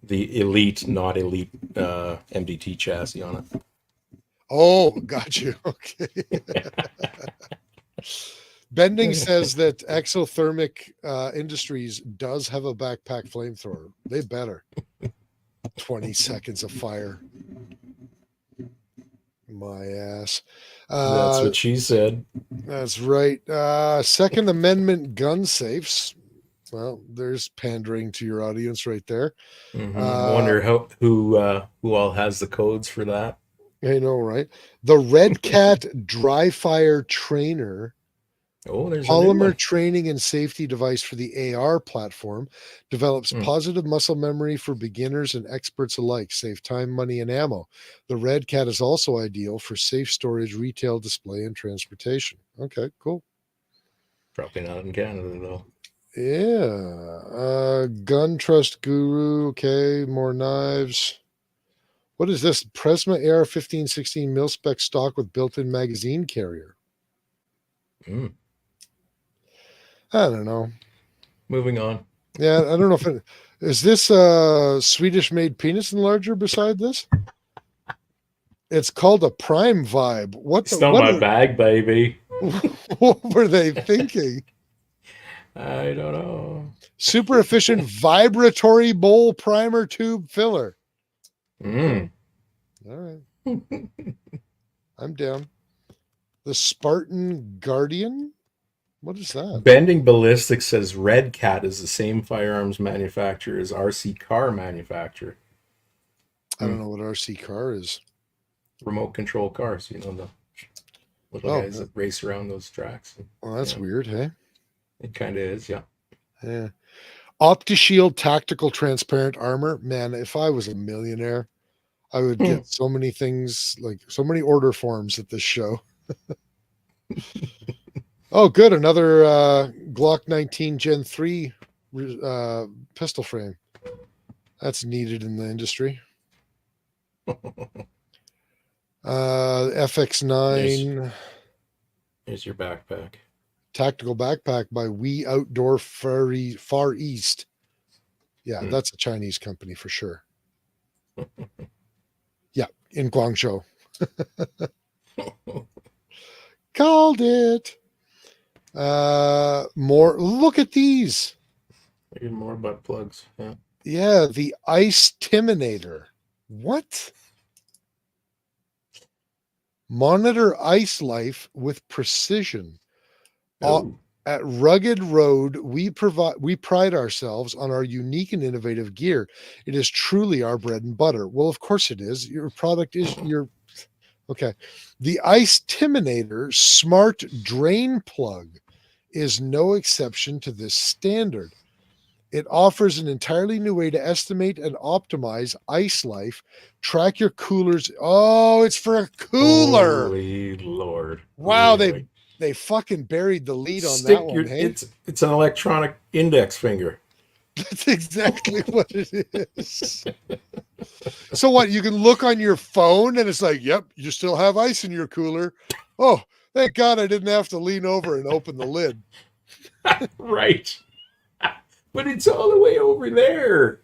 elite, not elite MDT chassis on it. Oh, got you. Okay. Bending says that Exothermic Industries does have a backpack flamethrower. They better. 20 seconds of fire. My ass. That's what she said. That's right. Second Amendment gun safes. Well, there's pandering to your audience right there. Mm-hmm. I wonder who all has the codes for that. I know, right? The Red Cat Dry Fire Trainer. Oh, there's polymer training and safety device for the AR platform. Develops positive muscle memory for beginners and experts alike. Save time, money, and ammo. The Red Cat is also ideal for safe storage, retail, display, and transportation. Okay, cool. Probably not in Canada though. Yeah. Gun Trust Guru. Okay, more knives. What is this? Presma AR-1516 mil-spec stock with built-in magazine carrier. Mm. I don't know. Moving on. Yeah, I don't know if it is this Swedish-made penis enlarger beside this. It's called a Prime Vibe. It's not my bag, baby. What were they thinking? I don't know. Super efficient vibratory bowl primer tube filler. Mm. All right. I'm down. The Spartan Guardian? What is that? Bending Ballistics says Red Cat is the same firearms manufacturer as RC car manufacturer. I don't know what RC car is. Remote control cars, you know, the little guys that race around those tracks. Well, that's weird, hey? It kind of is, yeah. Yeah. OptiShield tactical transparent armor. Man, if I was a millionaire, I would get so many things, like so many order forms at this show. Oh, good. Another Glock 19 Gen 3 pistol frame. That's needed in the industry. FX9. Here's your backpack. Tactical backpack by We Outdoor Far East. Yeah, that's a Chinese company for sure. Yeah, in Guangzhou. Called it. More. Look at these. Even more butt plugs. Yeah. Yeah, the Ice Timinator. What? Monitor ice life with precision. Oh. At Rugged Road, we pride ourselves on our unique and innovative gear. It is truly our bread and butter. Well, of course it is. Your product is your okay. The Ice Timinator Smart Drain Plug is no exception to this standard. It offers an entirely new way to estimate and optimize ice life. Track your coolers. Oh, it's for a cooler. Holy Lord. Wow, really? they fucking buried the lead on that one. Hey? It's an electronic index finger. That's exactly what it is. So what? You can look on your phone and it's like, yep, you still have ice in your cooler. Oh, thank God I didn't have to lean over and open the lid. Right. But it's all the way over there.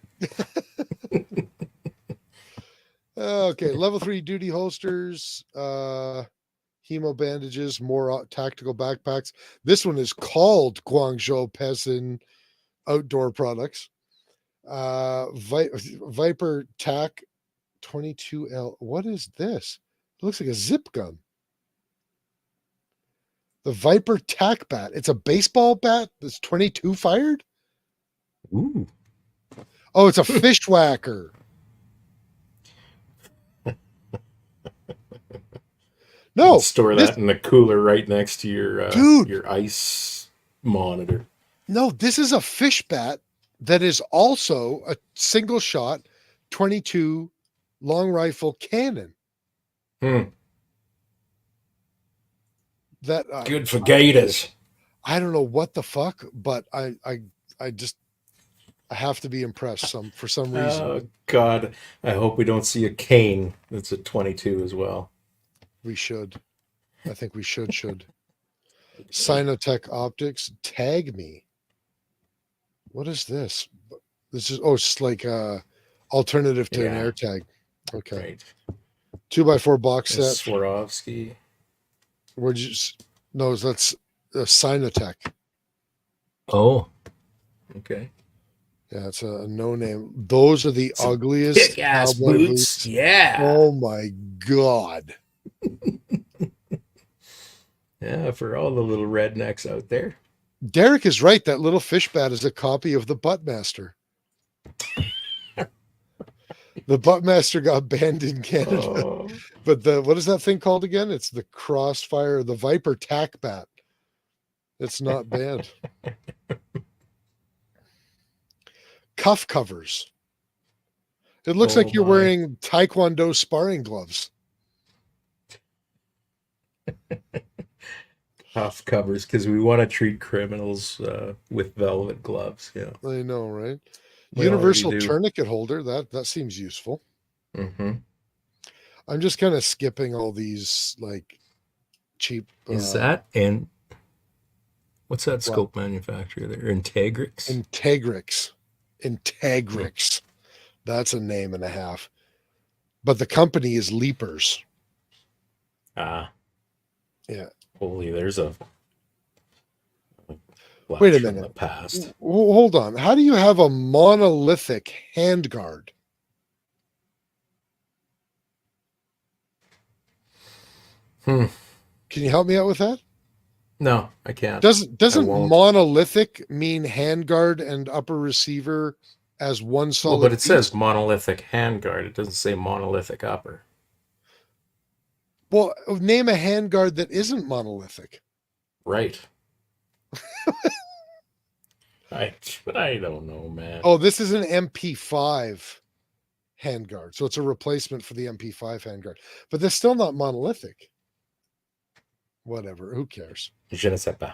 Okay, level 3 duty holsters, hemo bandages, more tactical backpacks. This one is called Guangzhou Peasant Outdoor Products. Viper TAC 22L. What is this? It looks like a zip gun. The Viper TAC bat. It's a baseball bat that's 22 fired? Ooh. Oh, it's a fish whacker. No, store that in the cooler right next to your dude, your ice monitor. No, this is a fish bat that is also a single shot 22 long rifle cannon. That good for gators. I don't know what the fuck, but I have to be impressed for some reason. Oh God, I hope we don't see a cane that's a 22 as well. We should. I think we should. Sinotech Optics. Tag me. What is this? This is it's like alternative to an AirTag. Okay. Right. 2x4 box set. Swarovski. No, that's Sinotech. Oh. Okay. Yeah, it's a no name. Those are the ugliest kick-ass boots. Yeah. Oh my God. Yeah, for all the little rednecks out there. Derek is right. That little fish bat is a copy of the Buttmaster. The Buttmaster got banned in Canada. But what is that thing called again? It's the Crossfire, the Viper TAC bat. It's not banned. Cuff covers. It looks like you're wearing Taekwondo sparring gloves. Tough covers because we want to treat criminals with velvet gloves. Yeah, I know, right? we already Universal do. tourniquet holder. That seems useful. Mm-hmm. I'm just kind of skipping all these like cheap. Is that and what's that scope manufacturer there? Integrix. Integrix? That's a name and a half. But the company is Leapers. Ah, yeah. Holy, there's a. Wait a minute. The past. Hold on. How do you have a monolithic handguard? Can you help me out with that? No, I can't. Doesn't monolithic mean handguard and upper receiver as one solid? Well, but it says monolithic handguard. It doesn't say monolithic upper. Well, name a handguard that isn't monolithic. Right. I don't know, man. Oh, this is an MP5 handguard, so it's a replacement for the MP5 handguard, but they're still not monolithic. Whatever, who cares? Je ne sais pas.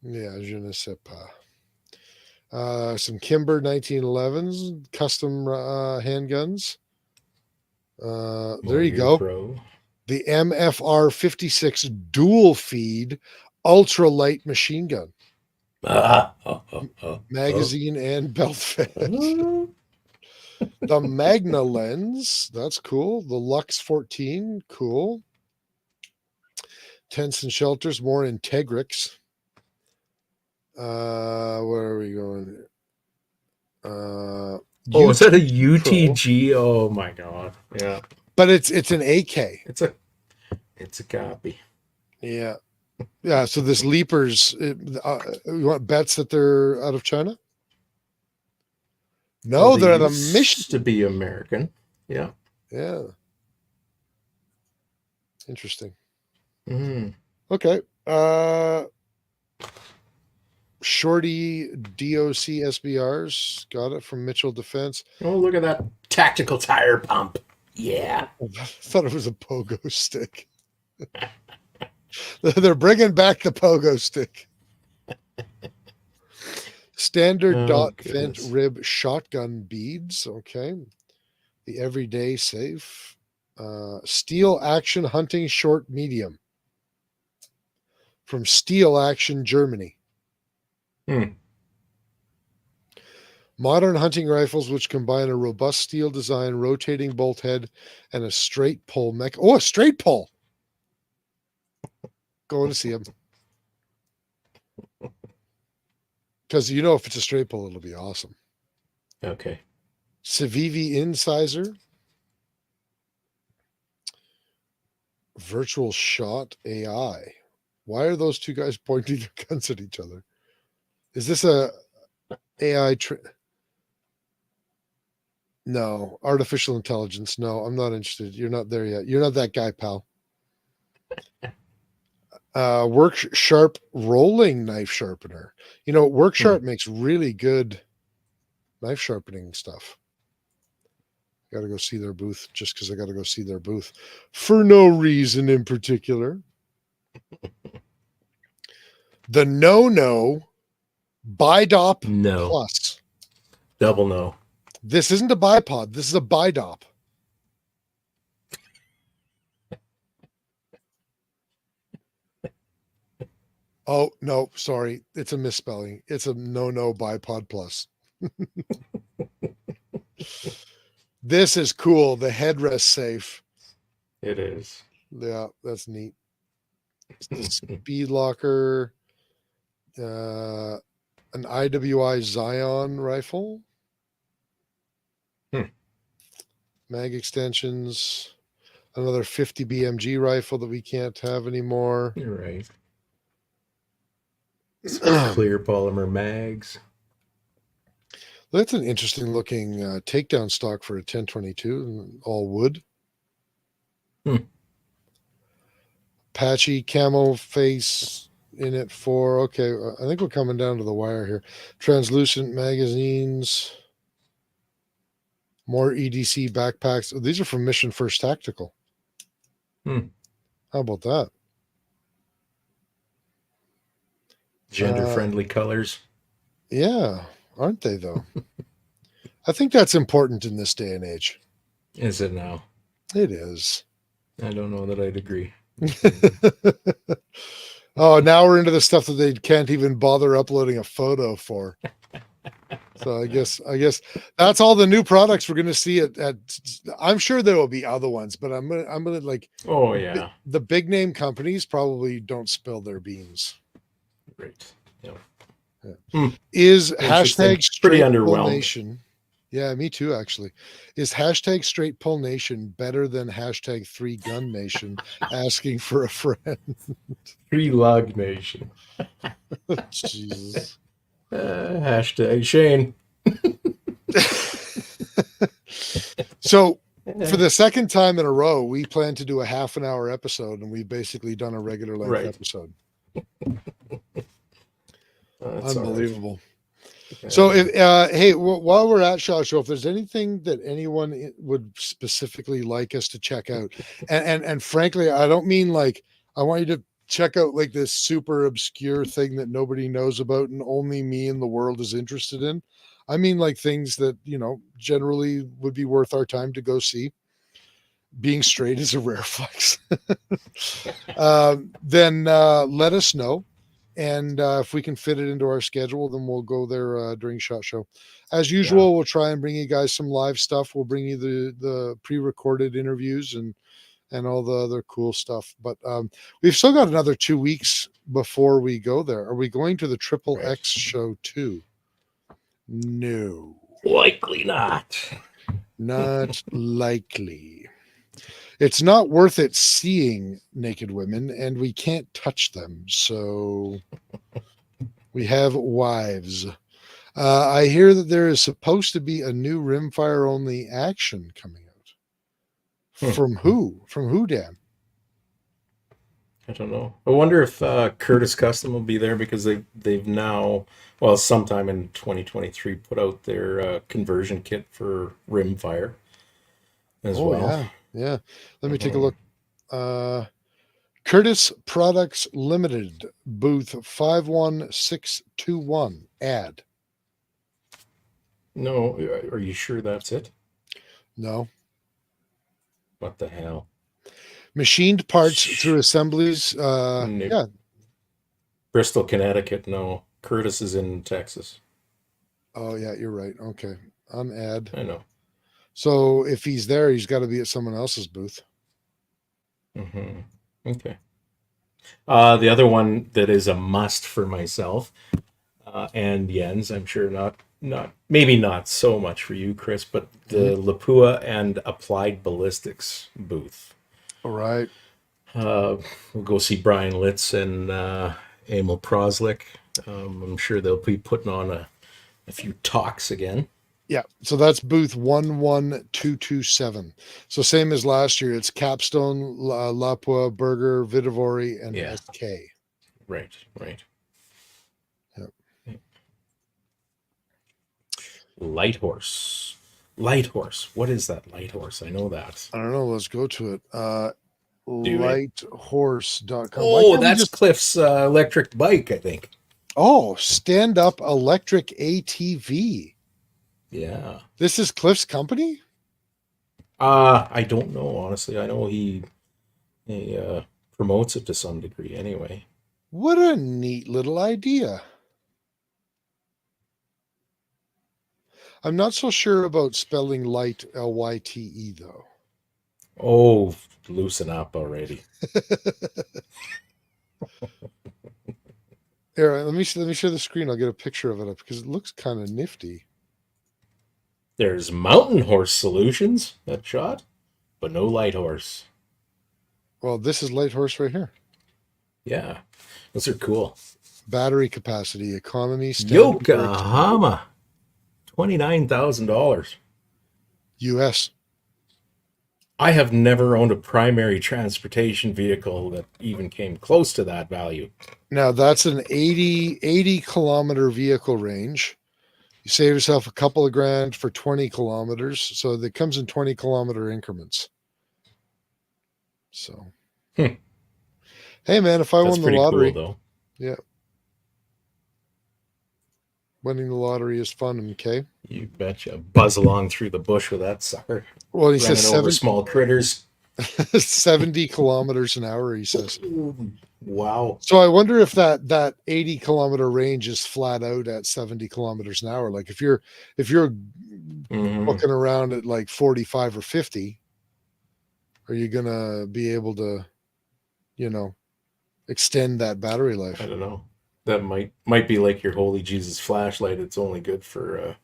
Yeah, je ne sais pas. Some Kimber 1911s, custom handguns. There you go. Pro. The MFR 56 dual feed ultralight machine gun. Magazine and belt fed. The Magna lens, that's cool. The Lux 14, cool. Tents and shelters, more Integrix. Where are we going? Is that a UTG? Oh my god! Yeah, but it's an AK. It's a copy. Yeah. So this Leapers, you want bets that they're out of China? No, well, they're at a mission to be American. Yeah. Yeah. Interesting. Mm. Okay. Shorty DOC SBRs, got it from Mitchell Defense. Oh, look at that tactical tire pump. Yeah. I thought it was a pogo stick. They're bringing back the pogo stick. Standard dot vent rib shotgun beads. Okay. The everyday safe. Steel action hunting short medium. From Steel Action Germany. Modern hunting rifles which combine a robust steel design, rotating bolt head, and a straight pull mech. Oh, a straight pull. Going to see him. Because if it's a straight pull, it'll be awesome. Okay. Civivi Incisor. Virtual Shot AI. Why are those two guys pointing their guns at each other? Is this a AI? No. Artificial intelligence. No, I'm not interested. You're not there yet. You're not that guy, pal. Work Sharp rolling knife sharpener. Work Sharp makes really good knife sharpening stuff. Got to go see their booth just because I got to go see their booth for no reason in particular. The no Bidop Plus. Double no. This isn't a bipod. This is a Bidop. Oh, no, sorry. It's a misspelling. It's a no bipod plus. This is cool. The headrest safe. It is. Yeah, that's neat. It's the speed locker. An IWI Zion rifle. Mag extensions. Another 50 BMG rifle that we can't have anymore. You're right. Clear polymer mags. That's an interesting looking takedown stock for a 1022, all wood. Patchy camo face in it for, okay, I think we're coming down to the wire here. Translucent magazines. More EDC backpacks. These are from Mission First Tactical. How about that? Gender-friendly colors. Yeah, aren't they though? I think that's important in this day and age. Is it now? It is. I don't know that I'd agree. Oh, now we're into the stuff that they can't even bother uploading a photo for. So I guess that's all the new products we're going to see at I'm sure there will be other ones, but I'm gonna like, Oh yeah, the big name companies probably don't spill their beans. right. Yeah. Is Interesting. hashtag Pretty straight pull underwhelmed. nation? Yeah, me too. Actually, is hashtag straight pull nation better than hashtag 3 gun nation asking for a friend? Free Log Nation. Jesus. Hashtag Shane. So for the second time in a row, we plan to do a half an hour episode, and we've basically done a regular length Right. episode. That's all right. Unbelievable. So if hey, while we're at SHOT Show, if there's anything that anyone would specifically like us to check out, and frankly, I don't mean like I want you to check out like this super obscure thing that nobody knows about and only me and the world is interested in. I mean like things that, you know, generally would be worth our time to go see. Being straight is a rare flex. Then let us know. And if we can fit it into our schedule, then we'll go there during SHOT Show. As usual, we'll try and bring you guys some live stuff. We'll bring you the pre-recorded interviews and all the other cool stuff. But we've still got another 2 weeks before we go there. Are we going to the Triple X show too? No. Likely not. Not likely. It's not worth it seeing naked women, and we can't touch them. So we have wives. I hear that there is supposed to be a new rimfire only action coming out. From who? From who, Dan? I don't know. I wonder if Curtis Custom will be there because they've now, well, sometime in 2023, put out their conversion kit for rimfire as well. Yeah. Let me take a look. Curtis Products Limited, booth 51621. Ad. No, are you sure that's it? No. What the hell? Machined parts through assemblies. Nope. Yeah. Bristol, Connecticut. No. Curtis is in Texas. Oh, yeah, you're right. Okay. Ad. I know. So if he's there, he's got to be at someone else's booth. Mm-hmm. Okay. The other one that is a must for myself and Jens, I'm sure maybe not so much for you, Chris, but the Lapua and Applied Ballistics booth. All right. We'll go see Brian Litz and Emil Proslik. I'm sure they'll be putting on a few talks again. Yeah, so that's booth 11227. So same as last year, it's Capstone, Lapua, Berger, Vitivori, and SK. Right. Yep. Light Horse. What is that Light Horse? I know that. I don't know. Let's go to it. Lighthorse.com. Oh, that's Cliff's electric bike, I think. Oh, stand-up electric ATV. Yeah. This is Cliff's company? I don't know, honestly. I know he promotes it to some degree anyway. What a neat little idea. I'm not so sure about spelling light, Lyte, though. Oh, loosen up already. Here, let me share the screen. I'll get a picture of it up because it looks kind of nifty. There's Mountain Horse Solutions that shot, but no Light Horse. Well, this is Light Horse right here. Yeah, those are cool. Battery capacity, economy, Yokohama, $29,000 US. I have never owned a primary transportation vehicle that even came close to that value. Now that's an 80 kilometer vehicle range. You save yourself a couple of grand for 20 kilometers. So that comes in 20 kilometer increments. So, hey man, if I won the lottery, cool, though. Yeah. Winning the lottery is fun, okay? You betcha. Buzz along through the bush with that sucker. Well, he says Running over small critters. 70 kilometers an hour, he says. Wow. So I wonder if that 80 kilometer range is flat out at 70 kilometers an hour. Like if you're looking around at like 45 or 50, are you gonna be able to, extend that battery life? I don't know. That might be like your Holy Jesus flashlight. It's only good for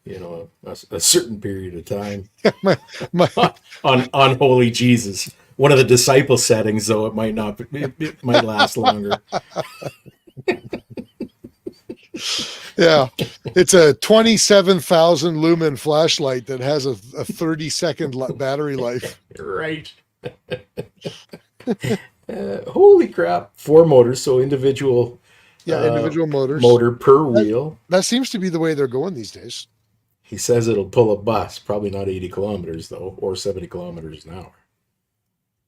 a certain period of time. on Holy Jesus. One of the disciple settings, though, it might not. It might last longer. Yeah, it's a 27,000 lumen flashlight that has a 30-second battery life. Right. Holy crap! 4 motors, so individual. Yeah, individual motors. Motor per wheel. That seems to be the way they're going these days. He says it'll pull a bus, probably not 80 kilometers though, or 70 kilometers an hour.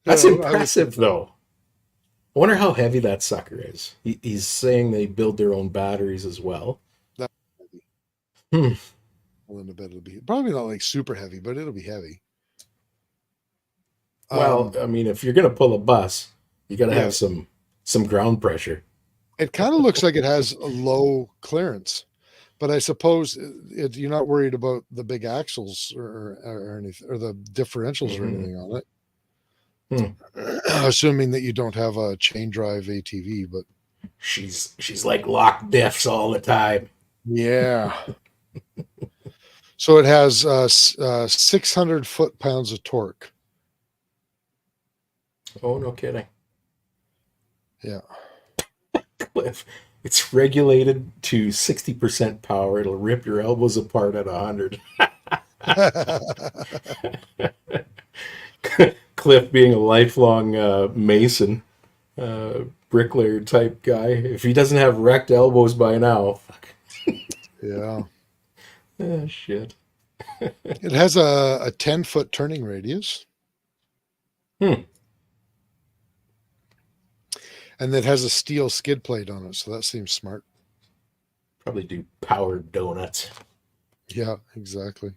That's impressive, though. I wonder how heavy that sucker is. He's saying they build their own batteries as well. Well, then I bet it'll be probably not like super heavy, but it'll be heavy. Well, I mean, if you're going to pull a bus, you got to have some ground pressure. It kind of looks like it has a low clearance, but I suppose you're not worried about the big axles or anything, or the differentials or anything on it. Assuming that you don't have a chain drive ATV, but she's like locked diffs all the time. Yeah. So it has 600 foot-pounds of torque. Oh, no kidding. Yeah. Cliff, it's regulated to 60% power. It'll rip your elbows apart at 100. Cliff being a lifelong mason, bricklayer type guy. If he doesn't have wrecked elbows by now, fuck. Yeah. Oh, shit. It has a 10-foot turning radius. And it has a steel skid plate on it, so that seems smart. Probably do powered donuts. Yeah, exactly.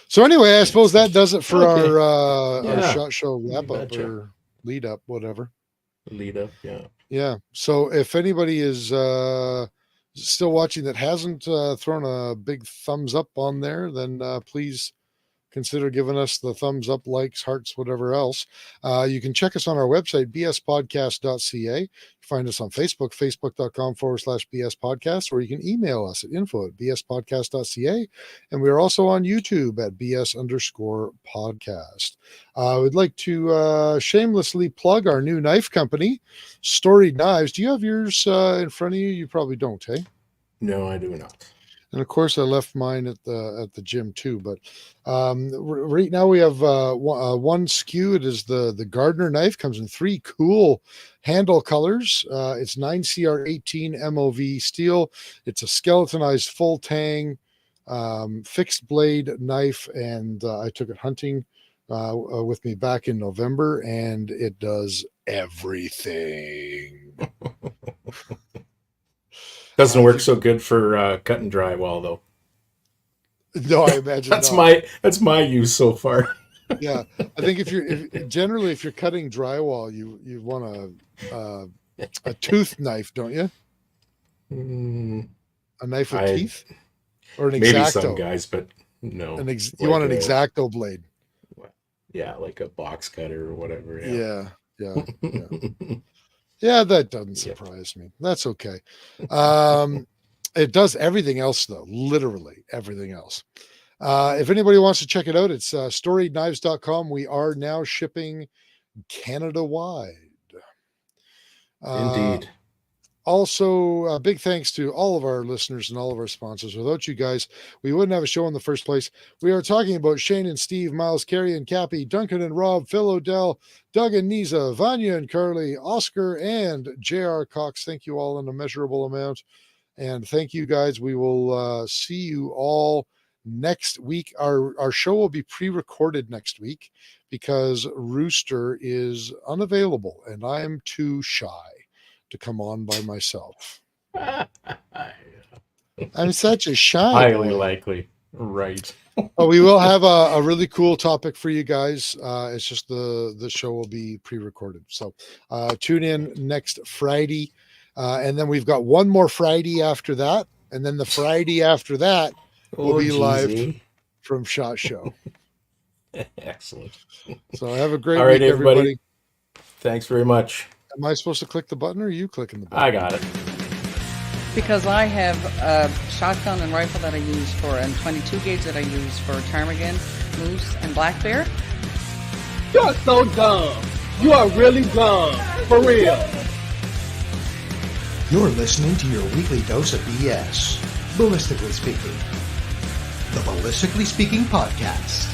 So anyway, I suppose that does it for our SHOT Show wrap up or lead up, whatever. Lead up, yeah. Yeah. So if anybody is still watching that hasn't thrown a big thumbs up on there, then please consider giving us the thumbs up, likes, hearts, whatever else. You can check us on our website, bspodcast.ca. Find us on Facebook, facebook.com/bspodcast, or you can email us at info@bspodcast.ca. And we are also on YouTube at bs_podcast. We'd like to shamelessly plug our new knife company, Storied Knives. Do you have yours in front of you? You probably don't, hey? No, I do not. And of course, I left mine at the gym too. But right now we have one SKU. It is the Gardner knife. Comes in 3 cool handle colors. It's 9CR18 MOV steel. It's a skeletonized full tang fixed blade knife, and I took it hunting with me back in November, and it does everything. Doesn't work so good for cutting drywall, though. No, I imagine that's not. That's my use so far. Yeah, I think if you're cutting drywall, you want a tooth knife, don't you? A knife with teeth, or an maybe X-Acto? Some guys, but no. You want an X-Acto blade? Yeah, like a box cutter or whatever. Yeah. Yeah, that doesn't surprise me. That's okay. It does everything else, though. Literally everything else. If anybody wants to check it out, it's storiedknives.com. We are now shipping Canada-wide. Indeed. Also, big thanks to all of our listeners and all of our sponsors. Without you guys, we wouldn't have a show in the first place. We are talking about Shane and Steve, Miles, Carrie and Cappy, Duncan and Rob, Phil Odell, Doug and Nisa, Vanya and Carly, Oscar and J.R. Cox. Thank you all in a measurable amount. And thank you guys. We will see you all next week. Our show will be pre-recorded next week because Rooster is unavailable and I'm too shy to come on by myself. I'm such a shy Highly boy. likely. Right. Oh, we will have a really cool topic for you guys. It's just the show will be pre-recorded. So tune in next Friday. And then we've got one more Friday after that. And then the Friday after that will be live from SHOT Show. Excellent. So have a great All right, week, everybody. Thanks very much. Am I supposed to click the button or are you clicking the button? I got it. Because I have a shotgun and rifle that I use for, and 22 gauge that I use for ptarmigan, moose, and black bear. You're so dumb. You are really dumb. For real. You're listening to your weekly dose of BS. Ballistically Speaking. The Ballistically Speaking Podcast.